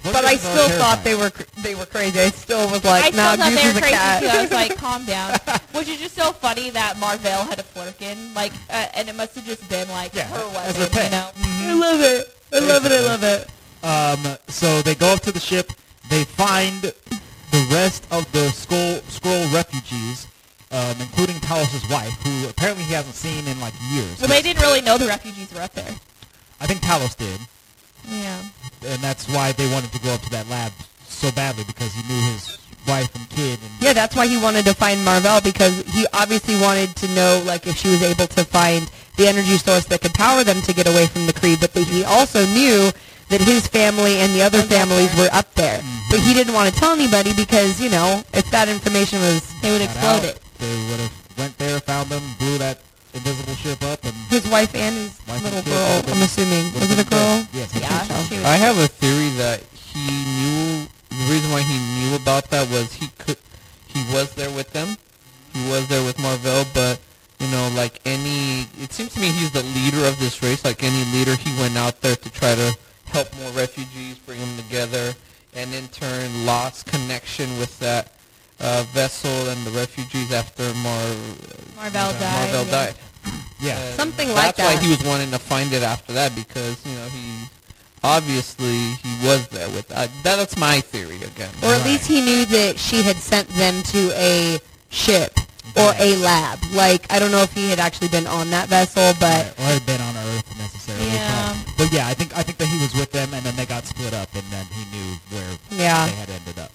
But I Flurkins are still thought terrifying. they were crazy. I still was like, I still nah, thought Goose they is were a crazy cat. too. I was like, calm down. Which is just so funny that Mar-Vell had a flurkin, like, and it must have just been like Yeah, her as weapon, her pet. you know. I love it. I love it. I love it. So they go up to the ship. They find the rest of the Skrull refugees, including Talos' wife, who apparently he hasn't seen in like years. Well, they didn't really know the refugees were up there. I think Talos did. Yeah. And that's why they wanted to go up to that lab so badly, because he knew his wife and kid. And Yeah, that's why he wanted to find Marvell, because he obviously wanted to know, like, if she was able to find the energy source that could power them to get away from the Kree. But he also knew that his family and the other families were up there. But he didn't want to tell anybody because, you know, if that information was... They would got explode out, it. They would have went there, found them, blew that invisible ship up, and His wife and his Wife and little kid girl, would've been- I'm assuming. would've Was it a been girl? dead. Yes, Yeah, I think so. she was. I have a theory that he knew. The reason why he knew about that was he was there with them. He was there with Marvell, but you know, like it seems to me he's the leader of this race. Like any leader, he went out there to try to help more refugees, bring them together, and in turn lost connection with that vessel and the refugees after Marvell died. Marvell yeah. died. Yeah. And Something like That's why that. he was wanting to find it after that, because you know he obviously he was there with that's my theory again. Or at least he knew that she had sent them to a ship or a lab. Like, I don't know if he had actually been on that vessel, but... Or had been on Earth necessarily. Yeah. But yeah, I think that he was with them, and then they got split up, and then he knew where Yeah. they had ended up.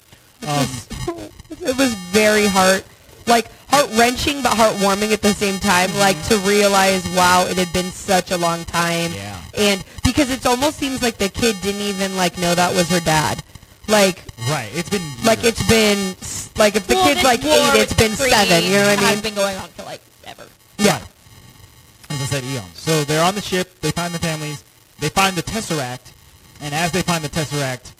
It was very heart-wrenching, but heartwarming at the same time. Like, to realize, wow, it had been such a long time. Yeah. And because it almost seems like the kid didn't even, like, know that was her dad. Like, Right. It's been years. like it's been, like, if the kid's, this like, war 8, with it's been the Kree 7, you know what I has mean? been going on for, like, ever. Yeah. As I said, eons. So they're on the ship. They find the families. They find the Tesseract, and as they find the Tesseract,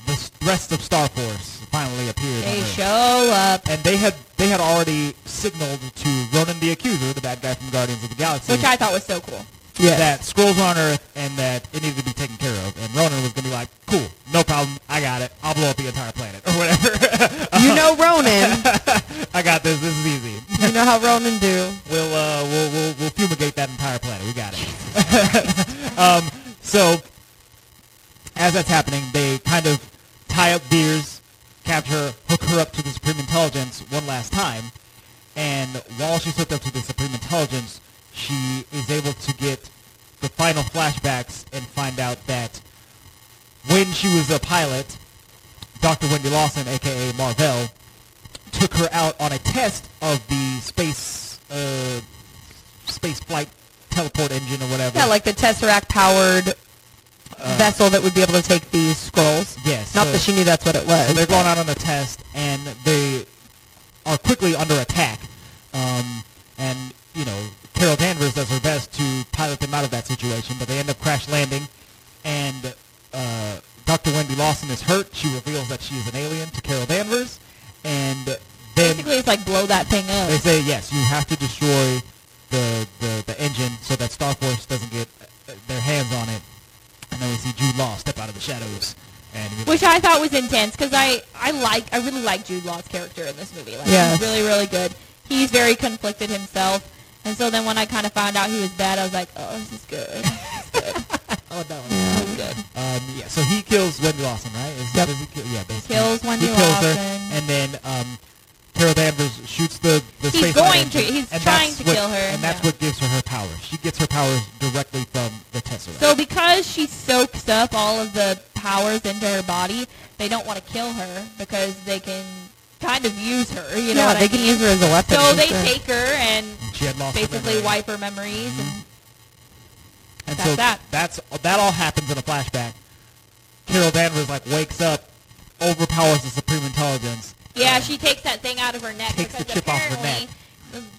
the rest of Star Force finally appears. They on Earth. show up. And they had already signaled to Ronan the Accuser, the bad guy from Guardians of the Galaxy, Which I thought was so cool. that Skrulls were on Earth and that it needed to be taken care of. And Ronan was going to be like, cool, no problem, I got it. I'll blow up the entire planet or whatever. You know Ronan. I got this. This is easy. You know how Ronan do. We'll fumigate that entire planet. We got it. So as that's happening, they kind of tie up Veers, capture her, hook her up to the Supreme Intelligence one last time, and while she's hooked up to the Supreme Intelligence, she is able to get the final flashbacks and find out that when she was a pilot, Dr. Wendy Lawson, a.k.a. Marvell, took her out on a test of the space flight teleport engine or whatever. Yeah, like the Tesseract-powered vessel that would be able to take these scrolls. Yes. Not that she knew that's what it was. So they're going out on a test, and they are quickly under attack. And, you know, Carol Danvers does her best to pilot them out of that situation, but they end up crash landing, and Dr. Wendy Lawson is hurt. She reveals that she is an alien to Carol Danvers, and then Basically, it's like blow that thing up. they say, yes, you have to destroy the engine so that Star Force doesn't get their hands on it. And then we see Jude Law step out of the shadows. And Which I thought was intense because I really like Jude Law's character in this movie. Like, Yes. he's really, really good. He's very conflicted himself. And so then when I kind of found out he was bad, I was like, oh, this is good. This is good. oh, no. This is good. Yeah, so he kills Wendy Lawson, right? Yep. Does he kill, yeah, basically. Kills Wendy he kills her, Lawson. and then Carol Danvers shoots the He's space going engine, to. He's and trying that's to what- kill her, and that's yeah. what gives her powers. She gets her powers directly from the Tesseract. So because she soaks up all of the powers into her body, they don't want to kill her because they can kind of use her. You know yeah, what I they can mean? use her as a weapon. So for they sure. take her and And she had lost her basically memory. wipe her memories. And That's so that. that all happens in a flashback. Carol Danvers like wakes up, overpowers the Supreme Intelligence. Yeah, she takes that thing out of her neck Takes the because chip off her apparently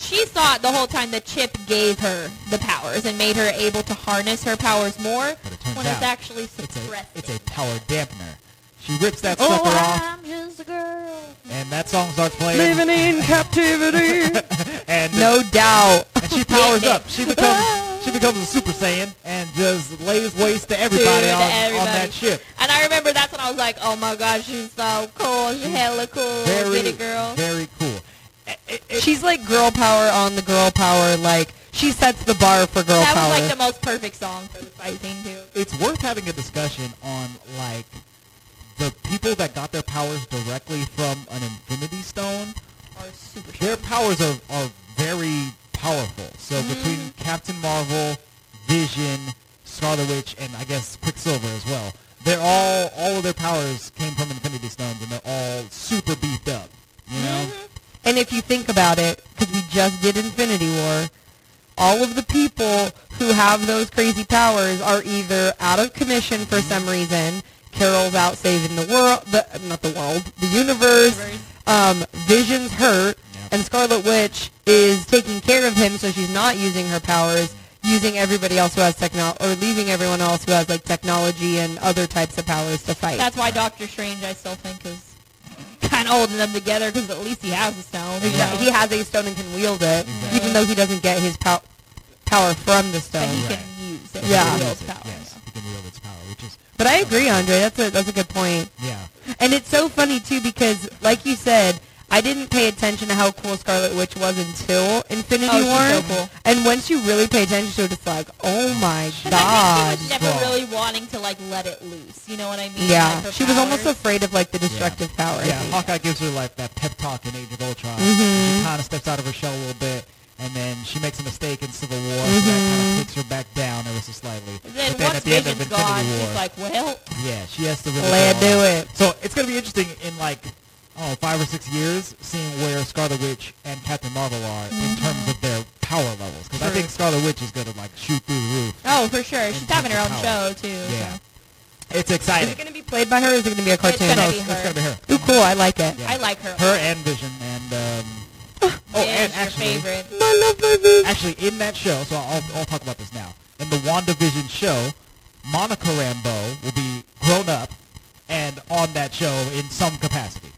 she thought the whole time the chip gave her the powers and made her able to harness her powers more But it turns when out it's actually it's suppressing. a power dampener. She rips that Oh, sucker off, I'm just a girl. and that song starts playing. Living in captivity. and No doubt. and she powers up. She becomes a Super Saiyan and just lays waste to everybody, Dude, on everybody. that ship. And I remember that's when I was like, oh my gosh, she's so cool. She's hella cool. Very, Get it, girl. very cool. She's like girl power on the girl power. Like, she sets the bar for girl That power. was like the most perfect song for the fight scene, too. It's worth having a discussion on like the people that got their powers directly from an Infinity Stone. Or super Their powers are very powerful. So between Captain Marvel, Vision, Scarlet Witch, and I guess Quicksilver as well. They're all of their powers came from Infinity Stones, and they're all super beefed up. You know. And if you think about it, because we just did Infinity War, all of the people who have those crazy powers are either out of commission for some reason. Carol's out saving the world, the universe. Vision's hurt, and Scarlet Witch is taking care of him, so she's not using her powers, using everybody else who has or leaving everyone else who has like technology and other types of powers to fight. That's why Doctor Strange, I still think, is kind of holding them together because at least he has a stone. Exactly. He has a stone and can wield it, even though he doesn't get his power from the stone. But he can use it. Yeah. He can wield power. Yes, he can wield its power, which is. But I agree, Andre. That's a good point. Yeah. And it's so funny too because, like you said, I didn't pay attention to how cool Scarlet Witch was until Infinity War. She's so cool. And once you really pay attention to it, it's like, oh my I god. think she was never really wanting to like let it loose. You know what I mean? Yeah, Like, her she was almost powers. afraid of like the destructive power. I Yeah, think. Hawkeye gives her like that pep talk in Age of Ultron. She kind of steps out of her shell a little bit, and then she makes a mistake in Civil War, so that kind of takes her back down ever so slightly. Then but then once at the end of Vision's Infinity gone, War, she's like, well, yeah, she has to really Let go do on. it. So it's gonna be interesting in like 5 or 6 years, seeing where Scarlet Witch and Captain Marvel are in terms of their power levels. Because I True. think Scarlet Witch is gonna like shoot through the roof. oh, for sure. She's having her own terms of show, too. Yeah, So. it's Is exciting. it going to be played by her or is it going to be a cartoon? gonna No, be it's her. gonna be her. Ooh, cool. I like it. Yeah. I like her. Her and Vision and and Is your actually. favorite. I love my Vision. Actually, in that show, so I'll talk about this now. In the WandaVision show, Monica Rambeau will be grown up and on that show in some capacity.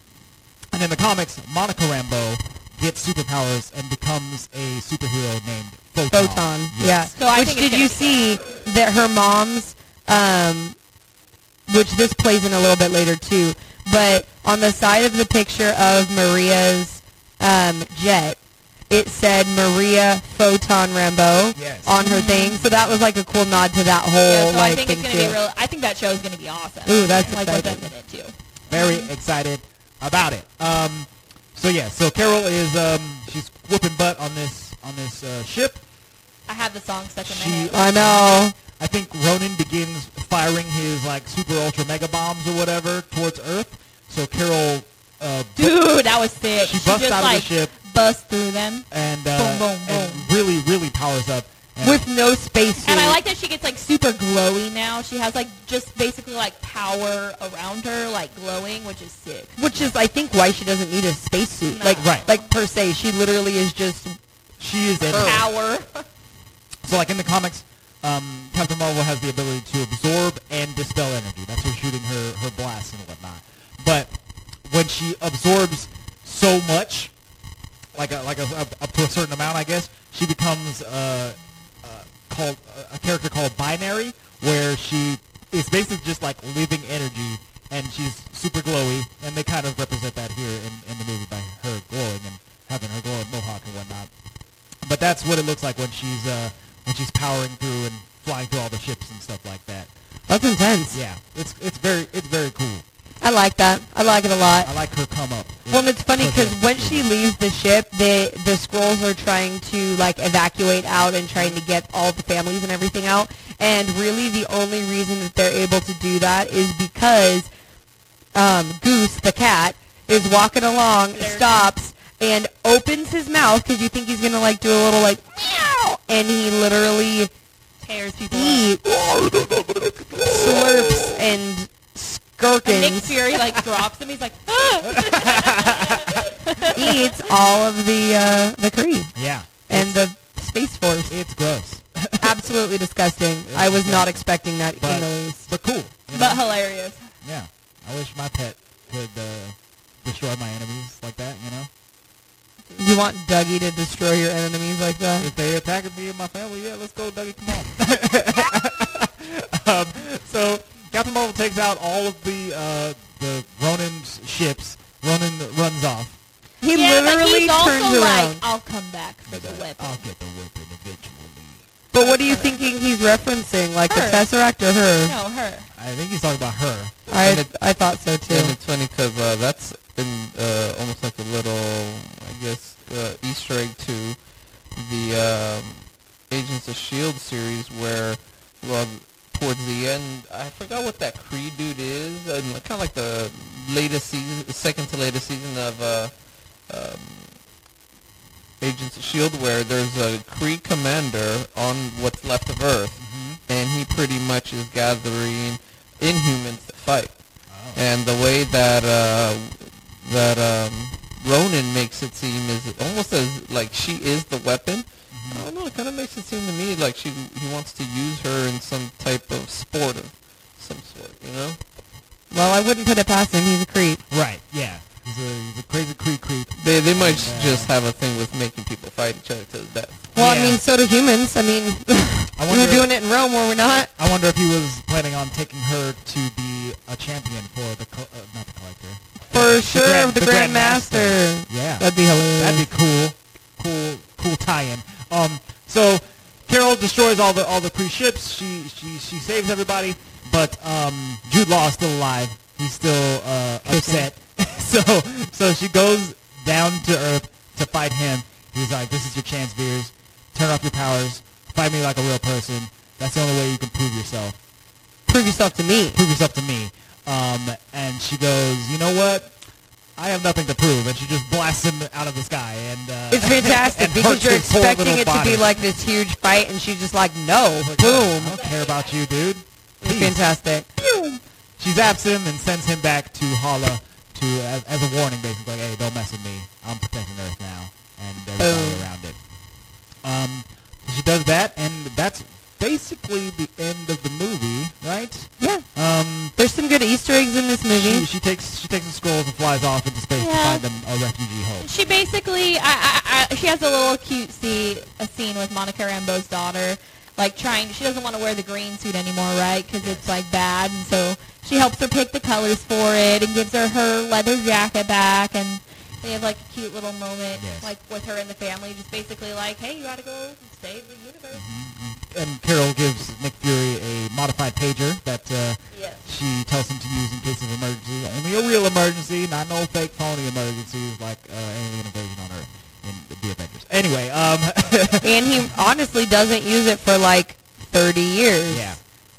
And in the comics, Monica Rambeau gets superpowers and becomes a superhero named Photon. Photon. Yes. Yeah. So I Which think it's did you gonna be see that her mom's, which this plays in a little bit later too, but on the side of the picture of Maria's jet, it said Maria Photon Rambeau Yes. on her thing. So that was like a cool nod to that whole Yeah, so I like think thing it's gonna too. be real. I think that show is gonna be awesome. Ooh, that's like what exciting. that's in it too. Very excited about it. So Carol is she's whooping butt on this ship. I have the song stuck in my She- head. I know. I think Ronan begins firing his like super ultra mega bombs or whatever towards Earth. So Carol Dude, that was sick. She busts just out of the like ship. busts through them. and Boom, boom, and boom. really powers up. And With no spacesuit. And I like that she gets like super glowy now. She has like just basically like power around her, like glowing, which is sick. Which is, I think, why she doesn't need a spacesuit. No. Like per se, she literally is just. she is in Power. So like in the comics, Captain Marvel has the ability to absorb and dispel energy. That's her shooting her blasts and whatnot. But when she absorbs so much, up to a certain amount, I guess, she becomes called a character called Binary, where she is basically just like living energy, and she's super glowy, and they kind of represent that here in the movie by her glowing and having her glowing mohawk and whatnot. But that's what it looks like when she's powering through and flying through all the ships and stuff like that. That's intense. Yeah, it's very cool. I like that. I like it a lot. I like her come up. Well, and it's funny because With when it. she leaves the ship, the Skrulls are trying to like evacuate out and trying to get all the families and everything out. And really, the only reason that they're able to do that is because Goose, the cat, is walking along, stops, and opens his mouth because you think he's gonna like do a little like meow, and he literally Tears people up. eats, slurps, and And Nick skirkins. Fury like drops him. He's like, ah! Eats all of the Kree Yeah, and the Space Force. it's gross, Absolutely disgusting. I was not expecting that but in the least. but cool. But hilarious. Yeah, I wish my pet could destroy my enemies like that. You know, You want Dougie to destroy your enemies like that? if they attack me and my family, yeah, let's go, Dougie. Come on. So Captain Marvel takes out all of the Ronan's ships. Ronan runs off. He Yeah, but literally he's also turns like, around. I'll come back for the weapon. I'll get the weapon eventually. But what are you thinking he's referencing? Like the Her. Tesseract or her? No, her. I think he's talking about her. I thought so too. And it's funny because that's in almost like a little, I guess, Easter egg to the Agents of S.H.I.E.L.D. series where well, towards the end, I forgot what that Kree dude is. Kind of like the latest season, second to latest season of Agents of S.H.I.E.L.D., where there's a Kree commander on what's left of Earth, and he pretty much is gathering Inhumans to fight. Oh. And the way that Ronan makes it seem is almost as like she is the weapon. I don't know, it kind of makes it seem to me like he wants to use her in some type of sport of some sort, you know? Well, I wouldn't put it past him. He's a creep. Right, yeah. He's a crazy creep. They might just have a thing with making people fight each other to the death. Well, Yeah. I mean, so do humans. I mean, we were doing it in Rome, were we not? I wonder if he was planning on taking her to be a champion for not the collector. For sure, the Grand Master. Yeah. That'd be hilarious. That'd be cool tie-in. So Carol destroys all the Kree ships. She saves everybody, but Jude Law is still alive. He's still upset. so she goes down to Earth to fight him. He's like, "This is your chance, Veers. Turn off your powers. Fight me like a real person. That's the only way you can prove yourself. Prove yourself to me. Prove yourself to me." And she goes, "You know what? I have nothing to prove," and she just blasts him out of the sky. And It's fantastic and because hurts you're his poor expecting little it to body. be like this huge fight, and she's just like, no, boom. I don't care about you, dude. It's Peace. fantastic. She zaps him and sends him back to Hala as a warning, basically, like, "Hey, don't mess with me. I'm protecting Earth now," and everybody around it. She does that, and that's basically the end of the movie, right? Yeah. There's some good Easter eggs in this movie. She takes the scrolls and flies off into space to Yeah. find them a refugee home. She basically, she has a little cute scene with Monica Rambeau's daughter, like she doesn't want to wear the green suit anymore, right? Because it's like bad, and so she helps her pick the colors for it and gives her leather jacket back, and they have like a cute little moment, like with her and the family, just basically like, "Hey, you gotta go save the universe." And Carol gives Nick Fury a modified pager that she tells him to use in case of emergency. Only a real emergency, not no fake phony emergencies like alien invasion on Earth in the Avengers. Anyway, And he honestly doesn't use it for like 30 years. Yeah.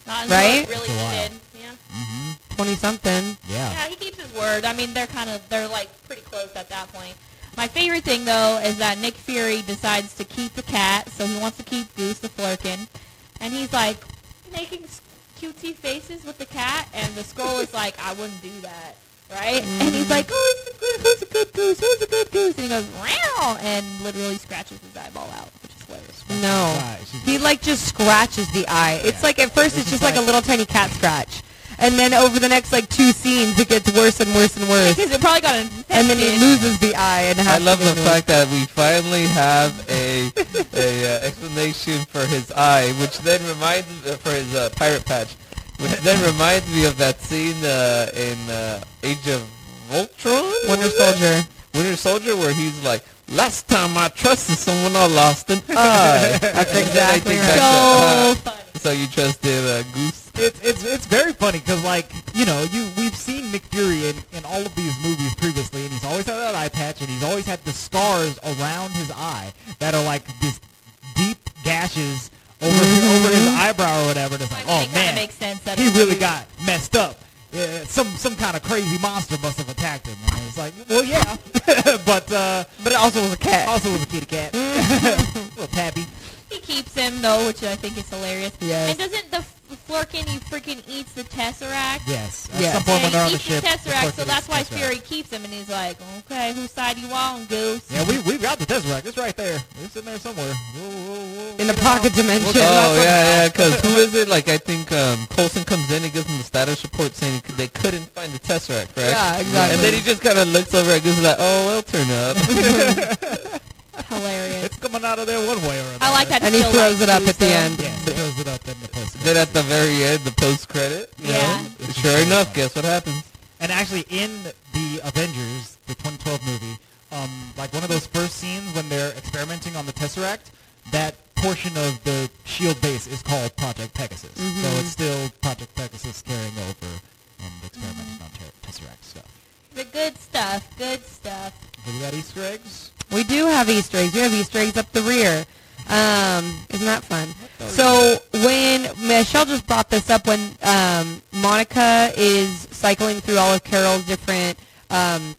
Not until Right? it really It's a while. needed. Yeah. 20-something. Yeah. Yeah, he keeps his word. I mean, they're like pretty close at that point. My favorite thing though is that Nick Fury decides to keep the cat, so he wants to keep Goose the Flurkin, and he's like making cutesy faces with the cat, and the Skrull is like, "I wouldn't do that." Right? And he's like, "Oh, who's a good goose? Who's a good goose?" And he goes, "Meow," and literally scratches his eyeball out, which is hilarious. No. Right, He like just scratches the eye. It's like at first it's just like a little tiny cat scratch. And then over the next like 2 scenes it gets worse and worse and worse. Because it probably got infected. And then he loses the eye and has I love to the be fact that we finally have a explanation for his eye, which then reminds for his pirate patch, which then reminds me of that scene in Age of Ultron, Winter Soldier. Winter Soldier, where he's like, "Last time I trusted someone, I lost an eye." That's exactly right. So funny. So you trusted Goose. It's very funny because, like, you know, we've seen Nick Fury in all of these movies previously, and he's always had that eye patch, and he's always had the scars around his eye that are like these deep gashes over his eyebrow or whatever. And it's like, I mean, oh it kinda man, makes sense that he it's really weird. got messed up. Some kind of crazy monster must have attacked him. And it's like, well, yeah, but But it also was a cat. also was a kitty cat, little tabby. He keeps him though, which I think is hilarious. Yes. And doesn't the Flurkin, he freaking eats the Tesseract? Yes, at Yes. some point Yeah, when they're on he the eats ship, the of Tesseract, course so he that's eats why the Tesseract. Fury keeps him, and he's like, "Okay, whose side you on, Goose?" Yeah, we've got the Tesseract. It's right there. It's in there somewhere. We'll In the get it pocket out. dimension. Oh yeah, because who is it? Like I think Coulson comes in and gives him the status report saying they couldn't find the Tesseract, right? Yeah, exactly. And then he just kind of looks over at Goose and like, "Oh, well, turn up." Hilarious. It's coming out of there one way or another. I like that. And he still throws likes it up Goose, at the though. end. Yes, it throws it up in the post. Then at the very end, the post credit, you Yeah. know, sure enough, guess what happens? And actually, in the Avengers, the 2012 movie, like one of those first scenes when they're experimenting on the Tesseract, that portion of the SHIELD base is called Project Pegasus. So it's still Project Pegasus carrying over and experimenting on Tesseract stuff. The good stuff. Good stuff. So we got Easter eggs. We do have Easter eggs. We have Easter eggs up the rear. Isn't that fun? So when Michelle just brought this up, when Monica is cycling through all of Carol's different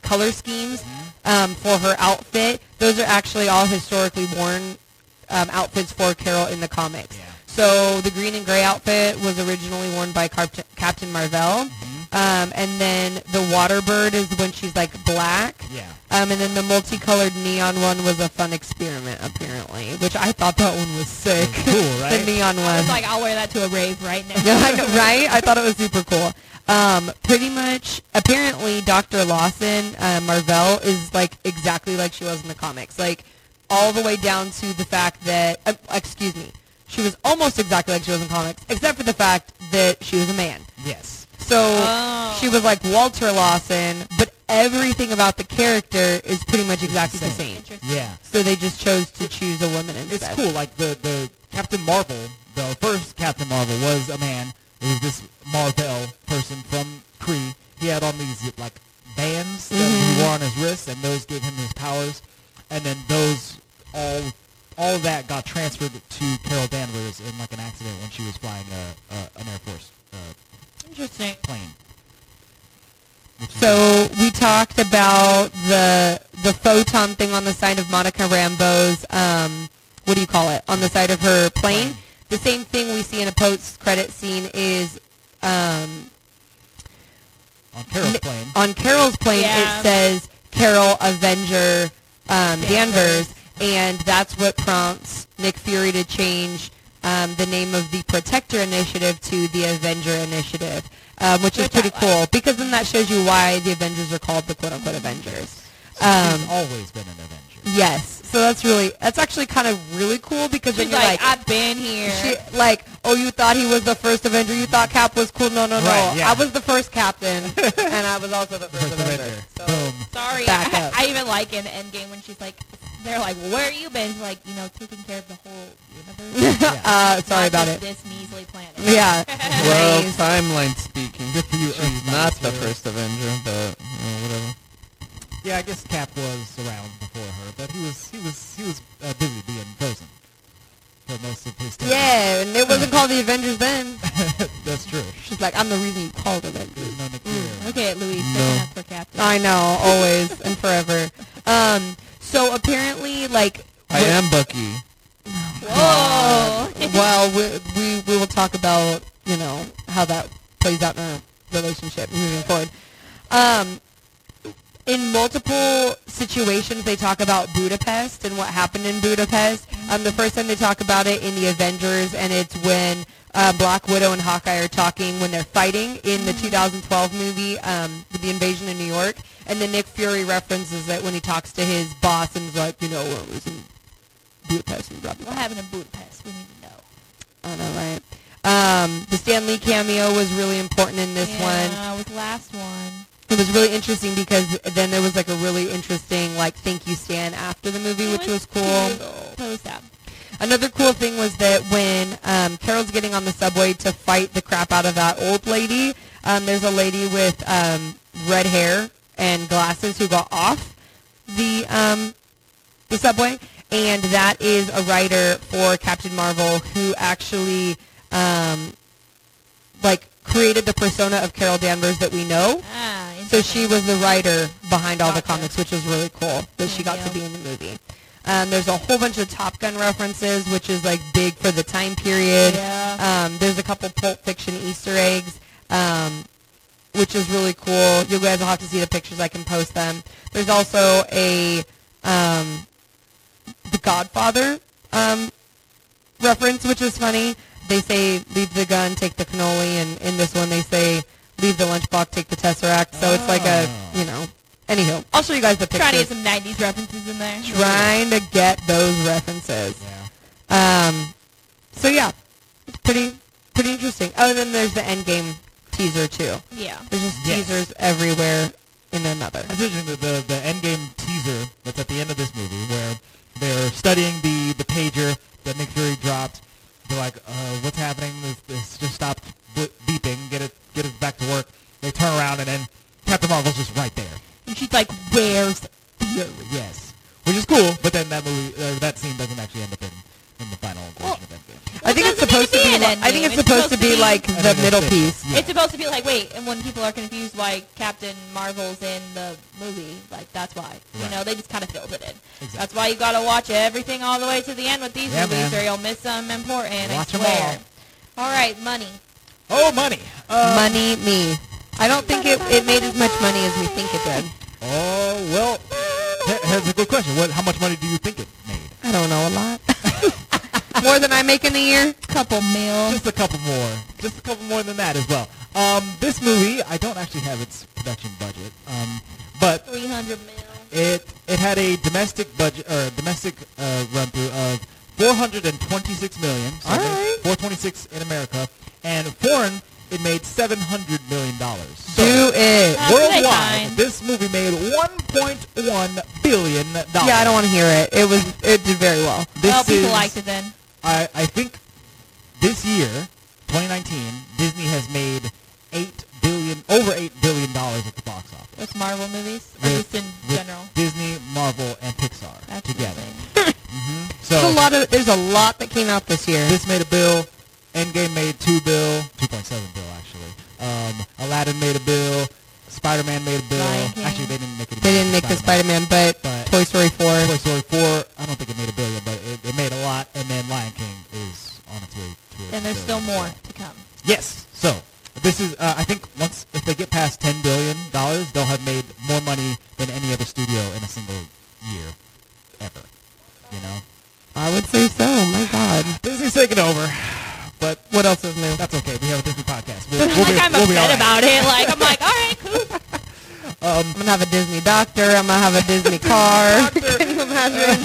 color schemes for her outfit, those are actually all historically worn outfits for Carol in the comics. Yeah. So the green and gray outfit was originally worn by Captain Marvel. And then the water bird is when she's like black. Yeah. And then the multicolored neon one was a fun experiment, apparently, which I thought that one was sick. Cool, right? The neon one. I was like, I'll wear that to a rave right now. Yeah, I know, right? I thought it was super cool. Pretty much, apparently, Dr. Lawson, Marvell, is like exactly like she was in the comics. Like, all the way down to the fact that, excuse me, she was almost exactly like she was in comics, except for the fact that she was a man. Yes. So she was like Walter Lawson, but everything about the character is pretty much exactly the same. Interesting. Yeah. So they just chose to choose a woman instead. It's cool. Like the Captain Marvel, the first Captain Marvel was a man. It was this Marvel person from Kree. He had on these like bands that he wore on his wrists, and those gave him his powers. And then those all of that got transferred to Carol Danvers in like an accident when she was flying an Air Force Interesting. plane. So we talked about the photon thing on the side of Monica Rambeau's, what do you call it, on the side of her plane. The same thing we see in a post-credit scene is on Carol's plane. on Carol's plane Yeah. it says Carol Avenger Danvers, and that's what prompts Nick Fury to change the name of the Protector Initiative to the Avenger Initiative, which is Which pretty I cool, like. because then that shows you why the Avengers are called the quote-unquote Avengers. She's always been an Avenger. Yes, so that's actually kind of really cool, because then She's you're like, like, I've been here. oh, you thought he was the first Avenger? You thought Cap was cool? No. Right, yeah. I was the first Captain, and I was also the first First Avenger. Avenger. So, Boom. Sorry, Back up. I even like in Endgame when she's like, they're like, well, where have you been? She's like, taking care of the whole universe. sorry Not about just it. this measly planet. Yeah. Well, Nice. timeline speaking, Good for you, she's Earth not the Master. first Avenger, but whatever. Yeah, I guess Cap was around before her, but he was busy being frozen for most of his time. Yeah, and it wasn't called the Avengers then. That's true. She's like, I'm the reason you called Avengers. There's no Nick Fury. Look at Louise No. sticking up for Captain. I know, always and forever. So apparently, like, I am Bucky. Whoa. well, we will talk about how that plays out in our relationship moving forward. In multiple situations, they talk about Budapest and what happened in Budapest. The first time they talk about it in the Avengers, and it's when Black Widow and Hawkeye are talking when they're fighting in the 2012 movie, The Invasion of New York. And then Nick Fury references it when he talks to his boss and is like, it was in Budapest and blah, blah, What blah. happened in Budapest? We need to know. I know, right? The Stan Lee cameo was really important in this one. Yeah, with last one. It was really interesting because then there was like a really interesting like thank you Stan after the movie, which was cool. That was sad. Another cool thing was that when Carol's getting on the subway to fight the crap out of that old lady, there's a lady with red hair and glasses who got off the subway, and that is a writer for Captain Marvel who actually created the persona of Carol Danvers that we know. So she was the writer behind all the Gotcha. comics, which was really cool that she got Yeah. to be in the movie. There's a whole bunch of Top Gun references, which is like big for the time period. Yeah. There's a couple Pulp Fiction Easter eggs, which is really cool. You guys will have to see the pictures. I can post them. There's also a The Godfather reference, which is funny. They say, leave the gun, take the cannoli, and in this one they say, leave the lunchbox, take the Tesseract. So it's like a, anywho. I'll show you guys the pictures. Trying to get some 90s references in there. Trying to get those references. Yeah. So yeah, it's pretty interesting. Oh, and then there's the Endgame teaser too. Yeah. There's just Yes. teasers everywhere in another. It's interesting that the Endgame teaser that's at the end of this movie, where they're studying the pager that Nick Fury dropped. They're like, what's happening? This just stopped beeping. Get it back to work. They turn around, and then Captain Marvel's just right there. And she's like, where's Fury? Yes, which is cool. But then that scene doesn't actually end up in the final version of Endgame. I think it's supposed to be. I think it's supposed to be like the middle piece. It's supposed to be like, wait, and when people are confused why Captain Marvel's in the movie, like that's why. You know, they just kind of filled it in. Exactly. That's why you got to watch everything all the way to the end with these movies, or you'll miss something important. Watch I them swear. All right, money. Oh, money. Money, me. I don't think it made as much money as we think it did. Oh, well, here's a good question. How much money do you think it made? I don't know, a lot. More than I make in a year? Couple mil. Just a couple more. Just a couple more than that as well. This movie, I don't actually have its production budget, but 300 mil. it had a domestic budget or domestic run through of 426 million. So all right. 426 in America, and foreign it made $700 million. So Do it. worldwide, this movie made $1.1 billion. Yeah, I don't want to hear it. It did very well. Well, people liked it then. I think this year, 2019, Disney has made over $8 billion at the box office. With Marvel movies? Or just in general? Disney, Marvel, and Pixar That's together. insane. So There's a lot that came out this year. this made $1 bill. Endgame made $2 bill, 2.7 bill actually. Aladdin made $1 bill. Spider-Man made $1 bill. Lion King. Actually, they didn't make it. They didn't make the Spider-Man, but Toy Story 4. Toy Story 4. I don't think it made $1 billion, but it made a lot. And then Lion King is on its way to it. And there's still more to come. Yes. So this is, I think, if they get past $10 billion, they'll have made more money than any other studio in a single year ever. You know. I would say so. My God. Disney's taking over. But what else is new? that's okay. We have a Disney podcast. I'm upset about it. Like, I'm like, all right, cool. I'm going to have a Disney doctor. I'm going to have a Disney car. Can you imagine?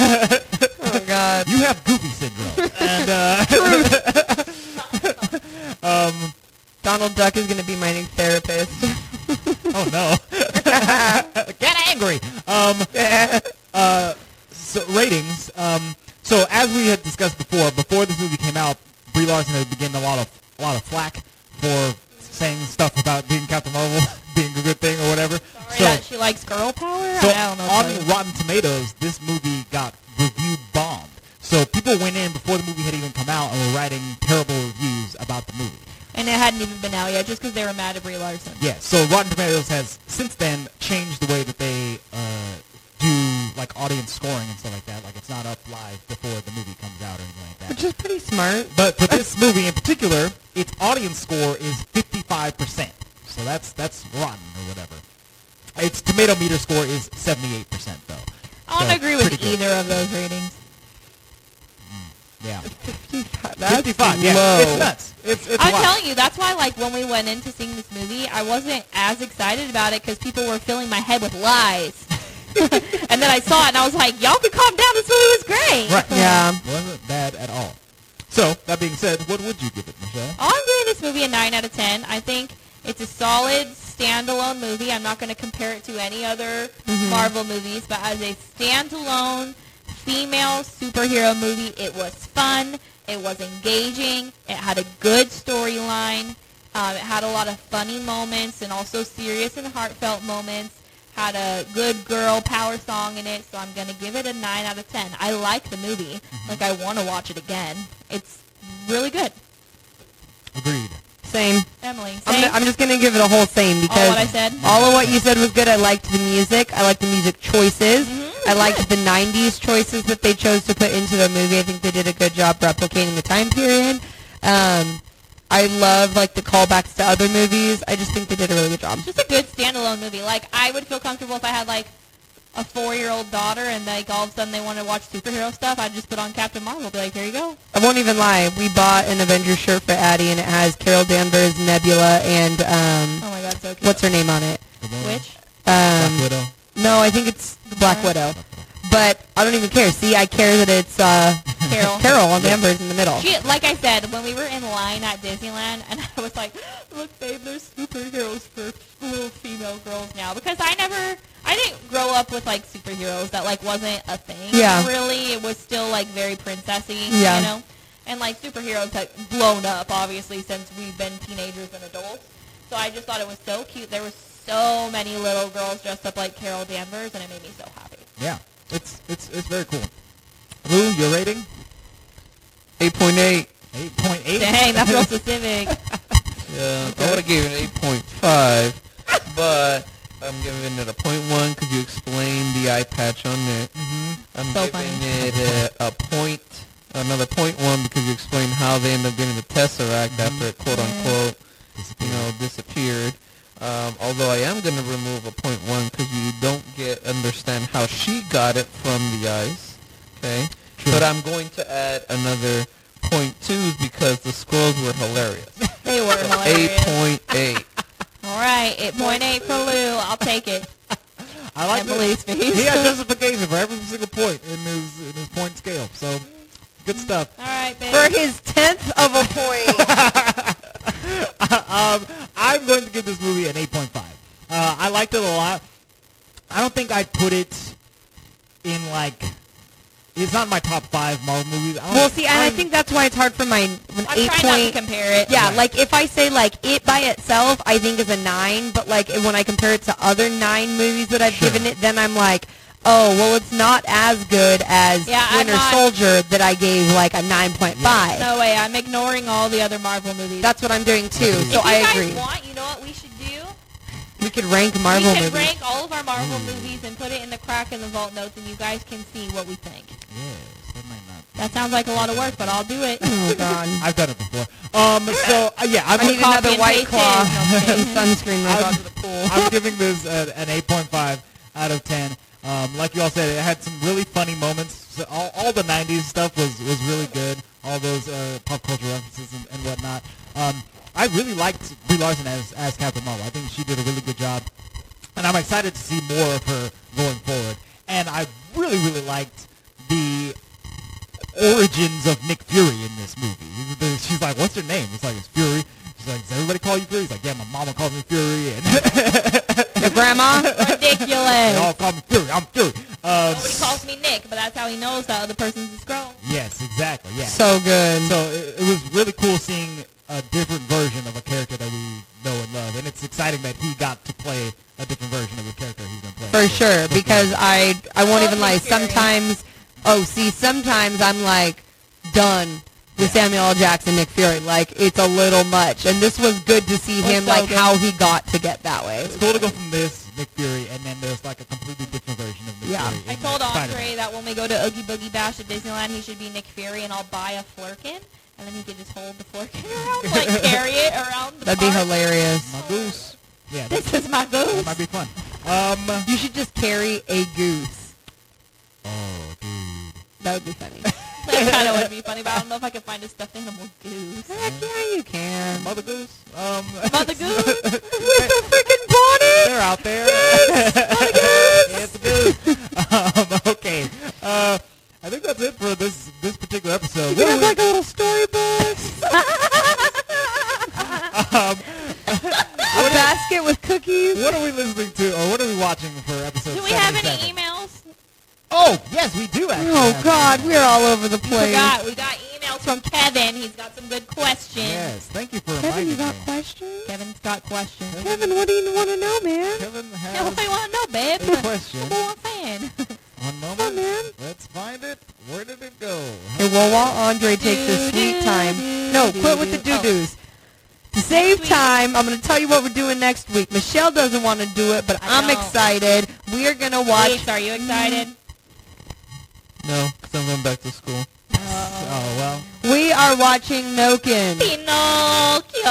Oh, my God. You have Goofy syndrome. And, Donald Duck is going to be my new therapist. oh, no. Get angry. So, ratings. So, as we had discussed before this movie came out, Brie Larson had been getting a lot of flack for saying stuff about being Captain Marvel being a good thing or whatever. Sorry that she likes girl power? So I don't know. on Rotten Tomatoes, this movie got reviewed bombed. So people went in before the movie had even come out and were writing terrible reviews about the movie. And it hadn't even been out yet, just because they were mad at Brie Larson. Yeah, so Rotten Tomatoes has since then changed the way that they do like audience scoring and stuff like that. Like it's not up live before the movie comes out or anything like that. Which is pretty smart. But for this movie in particular, its audience score is 55%. So that's rotten or whatever. Its tomato meter score is 78% though. I don't agree with pretty good. either of those ratings. Yeah. 55. Yeah. Low. It's nuts. It's I'm a lot. telling you, that's why, like, when we went into seeing this movie, I wasn't as excited about it because people were filling my head with lies. And then I saw it, and I was like, y'all can calm down. This movie was great. Right. Yeah. Wasn't bad at all. So, that being said, what would you give it, Michelle? I'm giving this movie a 9 out of 10. I think it's a solid standalone movie. I'm not going to compare it to any other Marvel movies, but as a standalone female superhero movie, it was fun. It was engaging. It had a good storyline. It had a lot of funny moments and also serious and heartfelt moments. Had a good girl power song in it, so I'm going to give it a 9 out of 10. I like the movie. Like, I want to watch it again. It's really good. Agreed. Same. Emily, same? I'm just going to give it a whole same because All what I said? all of what you said was good. I liked the music. I liked the music choices. I liked the 90s choices that they chose to put into the movie. I think they did a good job replicating the time period. I love, like, the callbacks to other movies. I just think they did a really good job. It's just a good standalone movie. Like, I would feel comfortable if I had, like, a 4-year-old daughter and, like, all of a sudden they want to watch superhero stuff. I'd just put on Captain Marvel. Be like, here you go. I won't even lie. We bought an Avengers shirt for Addie, and it has Carol Danvers, Nebula, and, Oh, my God, so cute. what's her name on it? Which? Black Widow. No, I think it's Black Widow. But I don't even care. See, I care that it's Carol Danvers in the middle. She, like I said, when we were in line at Disneyland, and I was like, look, babe, there's superheroes for little female girls now. Because I didn't grow up with, like, superheroes. That, like, wasn't a thing. Yeah. Really. It was still, like, very princessy, Yeah. you know? And, like, superheroes have blown up, obviously, since we've been teenagers and adults. So I just thought it was so cute. There were so many little girls dressed up like Carol Danvers, and it made me so happy. Yeah. It's very cool. Lou, your rating? 8.8. 8.8. Dang, that's real specific. Yeah, I would have given it 8.5, but I'm giving it a 0.1 because you explained the eye patch on it. I'm So giving funny. it another 0.1 because you explained how they end up getting the Tesseract after it quote unquote disappeared. Although I am going to remove a 0.1 because you don't understand how she got it from the eyes. Okay, but I'm going to add another 0.2s because the scrolls were hilarious. They were hilarious. 8.8. All right, 8.8 for Lou. I'll take it. I like And Emily's this. face. He had justification for every single point in his point scale. So good stuff. All right, babe. For his 10th of a point. I'm going to give this movie an 8.5. I liked it a lot. I don't think I'd put it in like. It's not my top 5 Marvel movies. Well, see, and I think that's why it's hard for my an I'm 8 trying not to point. compare it. Yeah, Right. like if I say like it by itself, I think is a 9. But like when I compare it to other 9 movies that I've Sure. given it, then I'm like, oh, well, it's not as good as Yeah, I'm Winter not- Soldier that I gave like a 9.5. No way. I'm ignoring all the other Marvel movies. That's what I'm doing too. If So if I you guys agree. want, you know what we should do? We could rank Marvel we should movies. rank all of our Marvel movies and put it in the crack in the vault notes, and you guys can see what we think. Yes, that might not. That sounds like a lot of work, but I'll do it. Oh God. I've done it before. So yeah, I need copy another and White paste Claw it. No, I'm and kidding. sunscreen when I go I'm- to the pool. I'm giving this an 8.5 out of 10. Like you all said, it had some really funny moments. So all the 90s stuff was really good. All those pop culture references and whatnot. I really liked Brie Larson as Captain Marvel. I think she did a really good job. And I'm excited to see more of her going forward. And I really, really liked the origins of Nick Fury in this movie. She's like, what's your name? It's like, it's Fury. She's like, does everybody call you Fury? He's like, yeah, my mama calls me Fury. And Your grandma? they Ridiculous. all call me Fury. I'm Fury. Nobody calls me Nick, but that's how he knows that other person's a Skrull. Yes, exactly. Yeah. So good. So it was really cool seeing a different version of a character that we know and love. And it's exciting that he got to play a different version of the character he's going to play. For sure, because I won't even lie. Nick Fury. Sometimes I'm like done with Samuel L. Jackson, Nick Fury. Like it's a little much, and this was good to see him so like good. how he got to get that way. It's cool to go from this Nick Fury, and then there's like a completely different version of Nick Yeah. Fury. I in told Spider-Man. Andre that when we go to Oogie Boogie Bash at Disneyland, he should be Nick Fury, and I'll buy a flurkin, and then he could just hold the flurkin around, like carry it around the That'd be park. hilarious. My goose. Yeah, This is my that goose. might be fun. You should just carry a goose. Oh, dude. That would be funny. That kind of would be funny, but I don't know if I could find a stuffed animal goose. Heck yeah, you can. Mother goose. Mother goose? With the freaking bonnet. They're out there. It's a goose. Okay. I think that's it for this particular episode. We have like a little storybook. A basket with cookies. What are we listening to, or what are we watching for episode Do we have any 77? emails? Oh, yes, we do actually. Oh have God, some. we're all over the place. We got emails from Kevin. He's got some good questions. Yes, thank you for Kevin, reminding you got me. questions? Kevin's got questions. Kevin, what do you want to know, man? Kevin Yeah, what has do you want to know, babe? a question. Number one fan. One moment. on, man. Let's find it. Where did it go? Hey, well, while Andre takes his sweet time, no, quit with the doo-doos. To save Sweet. time, I'm going to tell you what we're doing next week. Michelle doesn't want to do it, but I I'm don't. excited. We are going to watch. Weeks, are you excited? No, because I'm going back to school. Oh, well. We are watching Noken. Pinocchio.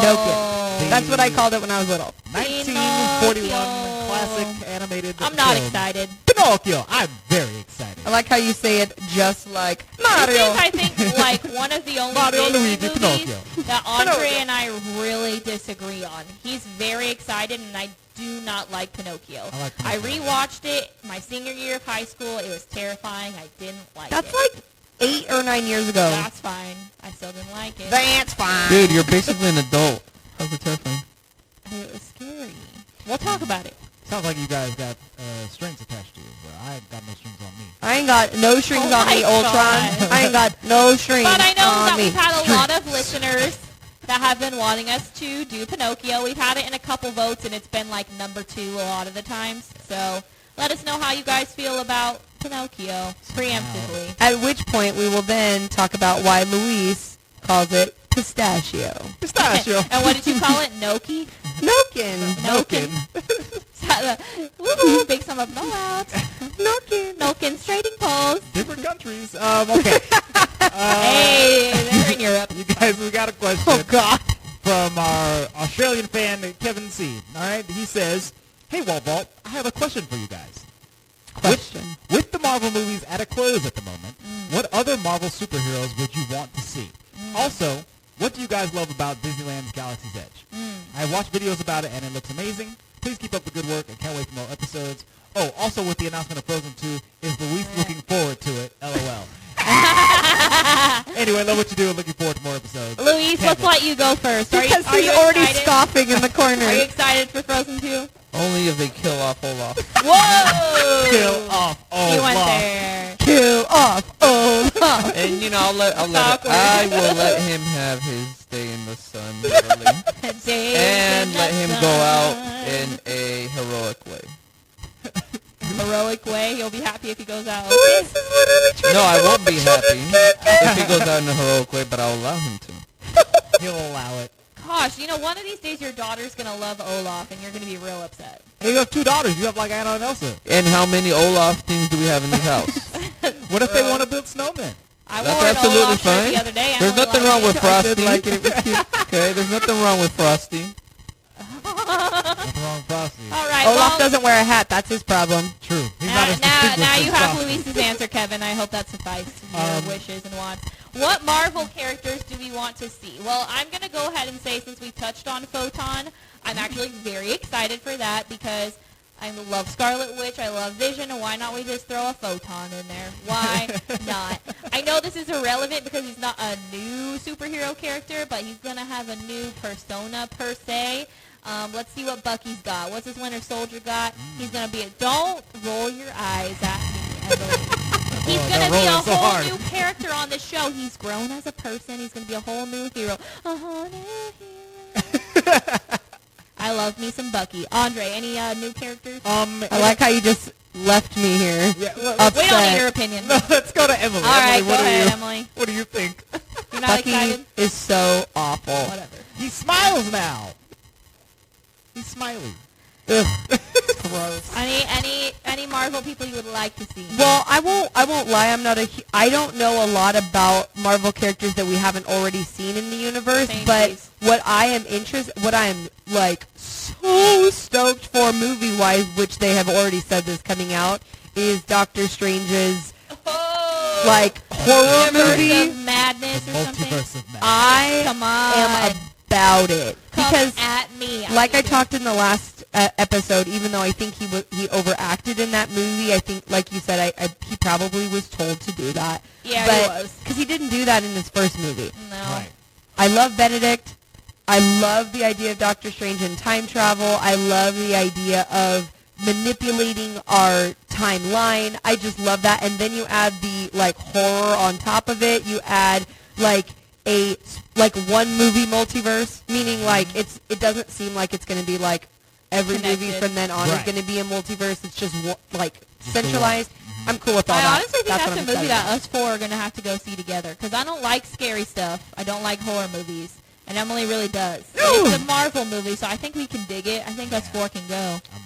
Noken. That's what I called it when I was little. 1941 Pinocchio. classic animated I'm not film. excited. Pinocchio. I'm very excited. I like how you say it just like This Mario. is, I think, like one of the only Mario, Disney Luigi, movies Pinocchio. that Andre Pinocchio. and I really disagree on. He's very excited, and I do not like Pinocchio. I like I Pinocchio. rewatched it my senior year of high school. It was terrifying. I didn't like That's it. like 8 or 9 years ago. That's fine. I still didn't like it. That's fine. Dude, you're basically an adult. How's it terrifying? It was scary. We'll talk about it. Sounds like you guys got strings attached to you, but I ain't got no strings on me. I ain't got no strings Oh on me, my Ultron. God. I ain't got no strings But I know on that me. we've had a lot of listeners that have been wanting us to do Pinocchio. We've had it in a couple votes, and it's been like number 2 a lot of the times. So let us know how you guys feel about Pinocchio preemptively. At which point we will then talk about why Luis calls it pistachio. Pistachio. And what did you call it? Gnocchi? Nokin. Nokin. Woohoo! Big sum of no out. Nokin. Nokin trading poles. Different countries. Okay. Hey, they're in Europe. You guys, we got a question. Oh, God. From our Australian fan, Kevin C. All right, he says, "Hey, Walt, I have a question for you guys. Question. With the Marvel movies at a close at the moment, what other Marvel superheroes would you want to see? Also, what do you guys love about Disneyland's Galaxy's Edge? I watched videos about it, and it looks amazing. Please keep up the good work, and can't wait for more episodes. Oh, also with the announcement of Frozen 2, is Luis looking forward to it? LOL." Anyway, love what you do and looking forward to more episodes. Luis, let's let you go first. Because are he's you already excited? scoffing in the corner. Are you excited for Frozen 2? Only if they kill off Olaf. Whoa! Kill off He went Olaf. there. Kill off Olaf. And you know, I will let him have his day in the sun early. Days And in let the him sun. go out in a heroic way. Heroic way. You'll be happy if he goes out. Luis is literally trying No, to I kill won't off be the children. happy if he goes out in a heroic way, but I'll allow him to. He'll allow it. Gosh, you know, one of these days your daughter's gonna love Olaf, and you're gonna be real upset. Hey, you have two daughters. You have like Anna and Elsa. And how many Olaf things do we have in this house? What if they want to build snowmen? I That's wore an absolutely Olaf shirt fine. the other day. There's Emily nothing liked wrong it. with Frosty. like it. It was cute. Okay, there's nothing wrong with Frosty. Nothing wrong with Frosty. All right. Olaf well, doesn't wear a hat. That's his problem. True. He's not as now distinguished you as have Frosty. Luis's answer, Kevin. I hope that sufficed your wishes and wants. What Marvel characters do we want to see? Well, I'm going to go ahead and say, since we touched on Photon, I'm actually very excited for that because I love Scarlet Witch, I love Vision, and why not we just throw a Photon in there? Why not? I know this is irrelevant because he's not a new superhero character, but he's going to have a new persona per se. Let's see what Bucky's got. What's his Winter Soldier got? He's going to be a... Don't roll your eyes at me, Emily. He's going to be a rolling so whole hard. new character on the show. He's grown as a person. He's going to be a whole new hero. A whole new hero. I love me some Bucky. Andre, any new characters? I like how you just left me here. Yeah, Upset. We don't need your opinion. no, let's go to Emily. All right, Emily, go ahead, Emily. What do you think? You're not Bucky excited? is so awful. Whatever. He smiles now. He's smiley. Ugh. Gross. Any Marvel people you would like to see? Well, I won't lie. I don't know a lot about Marvel characters that we haven't already seen in the universe. Same, but please. what I am like so stoked for movie wise, which they have already said this coming out, is Doctor Strange's Oh, like horror Multiverse movie. of Madness or something. Multiverse of Madness. I Come on. am about it Come because at me. like I need it. talked in the last episode, even though I think he overacted in that movie, I think, like you said, he probably was told to do that. Yeah, but, he was. because he didn't do that in his first movie. No. Right. I love Benedict. I love the idea of Doctor Strange and time travel. I love the idea of manipulating our timeline. I just love that. And then you add the like horror on top of it. You add like a one movie multiverse, meaning like it doesn't seem like it's going to be like every movie Connected. from then on is Right. going to be a multiverse. It's just like Just the one. centralized. I'm cool with all I that. honestly think that's what a I'm movie excited that about. us four are going to have to go see together because I don't like scary stuff. I don't like horror movies. And Emily really does. It's a Marvel movie, so I think we can dig it. I think us four can go. I'm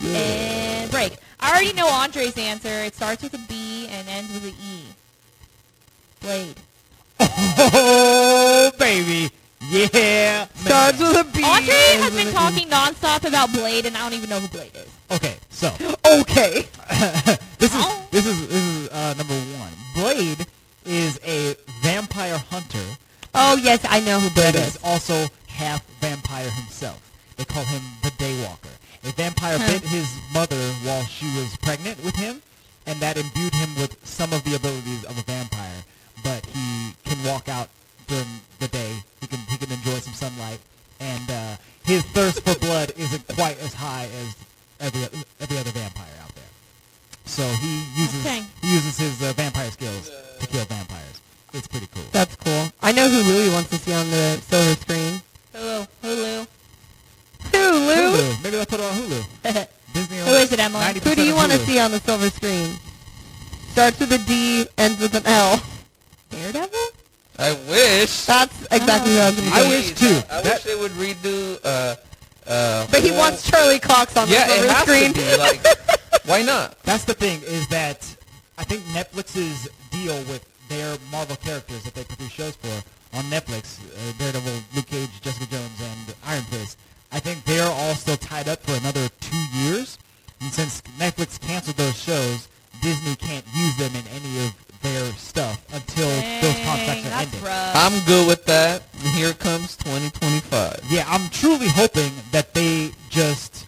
ready. And break. I already know Andre's answer. It starts with a B and ends with an E. Blade. Oh, baby. Yeah. Starts with a B. Andre has ends been with an E. talking nonstop about Blade, and I don't even know who Blade is. Okay, so Okay. this is number one. Blade is a vampire hunter Oh yes, I know who Blade that is is. also half vampire himself. They call him the Daywalker. A vampire bit his mother while she was pregnant with him, and that imbued him with some of the abilities of a vampire. But he can walk out during the day. He can enjoy some sunlight, and his thirst for blood isn't quite as high as every other vampire out there. So he uses his vampire skills to kill vampires. It's pretty cool. That's cool. I know who Louie wants to see on the silver screen. Hulu. Hulu? Hulu. Maybe they'll put it on Hulu. Disney. Who is it, Emily? Who do you want to Hulu. see on the silver screen? starts with a D, ends with an L. Daredevil? I wish. That's exactly what I was going to I say. wish too. I wish they would redo. But he wants Charlie Cox on the Yeah, it cover has screen. to be. Like, why not? That's the thing, is that I think Netflix's deal with their Marvel characters that they produce shows for on Netflix, Daredevil, Luke Cage, Jessica Jones, and Iron Fist, I think they're all still tied up for another 2 years. And since Netflix canceled those shows, Disney can't use them in any of their stuff until those contracts are that's ended. rough. I'm good with that. And here comes 2025. Yeah, I'm truly hoping that they just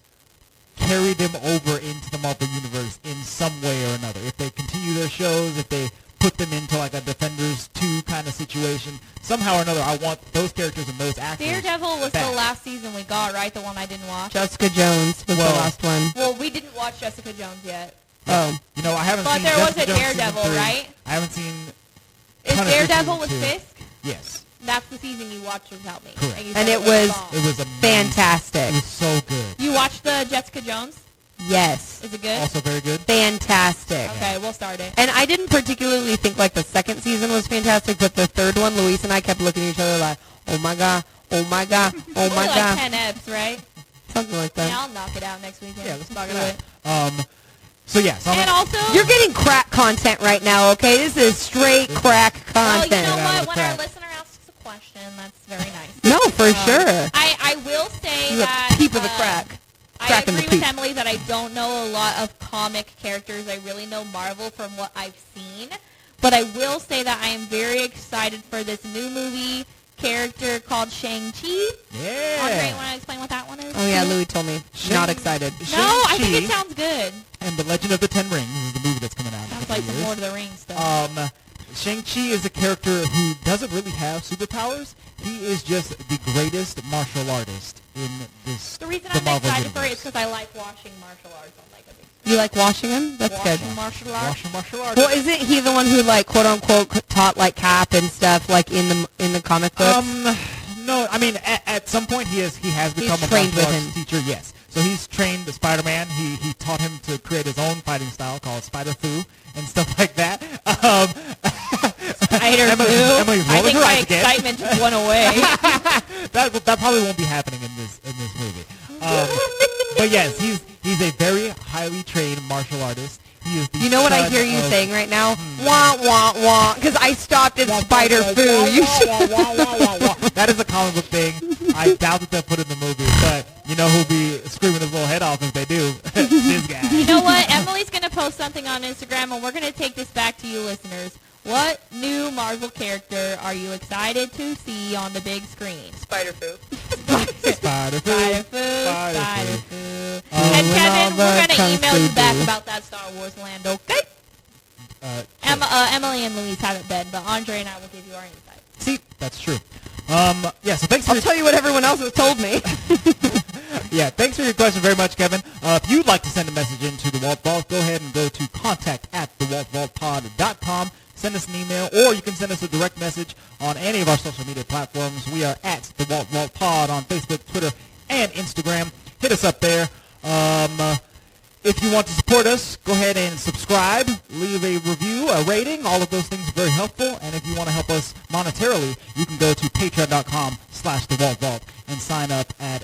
carry them over into the Marvel Universe in some way or another. If they continue their shows, if they put them into like a Defenders 2 kind of situation, somehow or another, I want those characters and those actors. Daredevil was back. the last season we got, right? The one I didn't watch. Jessica Jones was Well, the last one. Well, we didn't watch Jessica Jones yet. Oh. You know, I haven't But seen there was Jessica a Jones season Daredevil, 3. right? I haven't seen Is Punisher Daredevil season with 2. Fisk? Yes. That's the season you watched without me. Correct. You And said it was- bomb. It was amazing. Fantastic. It was so good. You watched the Jessica Jones? Yes. Is it good? Also very good. Fantastic. Okay, we'll start it. And I didn't particularly think like the second season was fantastic, but the third one, Luis and I kept looking at each other like, oh my god, oh my god, oh Only my like god. 10 eps, right? Something like that. Yeah, I'll knock it out next weekend. Yeah, let's knock Do it out. So yeah, so And also, You're getting crack content right now, okay? This is straight crack well, you content. know out of what? the When crack. our listener asks a question, that's very nice. No, for sure. I will say This is that a peep of the crack. I Crack in agree the with peep. Emily that I don't know a lot of comic characters. I really know Marvel from what I've seen. But I will say that I am very excited for this new movie character called Shang-Chi. yeah. Andre, you want to explain what that one is? Oh yeah, Louis told me. Not Shang- excited. No, I think Shang-Chi it sounds good. and the Legend of the Ten Rings is the movie that's coming out. in a Sounds couple like some years. Lord of the Rings stuff. Shang-Chi is a character who doesn't really have superpowers. He is just the greatest martial artist in this. The reason the I'm Marvel excited for it is universe. because I like watching martial arts on like a big You like washing him? That's good. watching martial arts. Martial artist. Well, isn't he the one who like quote unquote taught like Cap and stuff like in the comic books? No, I mean at some point he has become a trained martial with arts him. teacher. Yes, so he's trained Spider-Man. He taught him to create his own fighting style called Spider-Fu and stuff like that. Emily's I rolling think her my eyes again. excitement just went away. That probably won't be happening in this movie. But yes, he's a very highly trained martial artist. He is the You know what I son hear you of- saying right now? Wah, wah, wah. Because I stopped at Spider-Fu. You should. That is a comic book thing. I doubt that they'll put it in the movie, but you know who'll be screaming his little head off if they do? This guy. You know what? Emily's going to post something on Instagram, and we're going to take this back to you listeners. What new Marvel character are you excited to see on the big screen? Spider-Fu. Spider-Fu. Spider-Fu, Spider-Fu. Spider-Fu. Oh, And when Kevin, all we're the going to kung email fu you back do. about that Star Wars land, okay? Sure. Emily and Louise haven't been, but Andre and I will give you our insight. See, that's true. Yeah, so thanks for I'll tell you what everyone else has told me. Yeah, thanks for your question very much, Kevin. If you'd like to send a message into the Walt Vault, go ahead and go to contact@thewaltvaultpod.com. Send us an email, or you can send us a direct message on any of our social media platforms. We are at the Walt Vault Pod on Facebook, Twitter, and Instagram. Hit us up there. If you want to support us, go ahead and subscribe, leave a review, a rating. All of those things are very helpful. And if you want to help us monetarily, you can go to patreon.com/thewaltvault and sign up at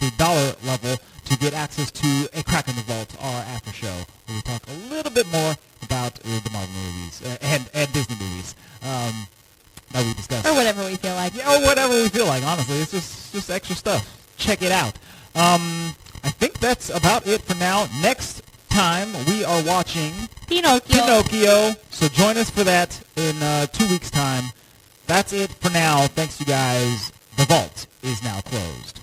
the dollar level to get access to a Crack in the Vault, our after show, where we talk a little bit more about the Marvel movies and Disney movies that we discussed. Or whatever we feel like. Yeah, or whatever we feel like, honestly. It's just extra stuff. Check it out. I think that's about it for now. Next time, we are watching Pinocchio. So join us for that in 2 weeks' time. That's it for now. Thanks, you guys. The vault is now closed.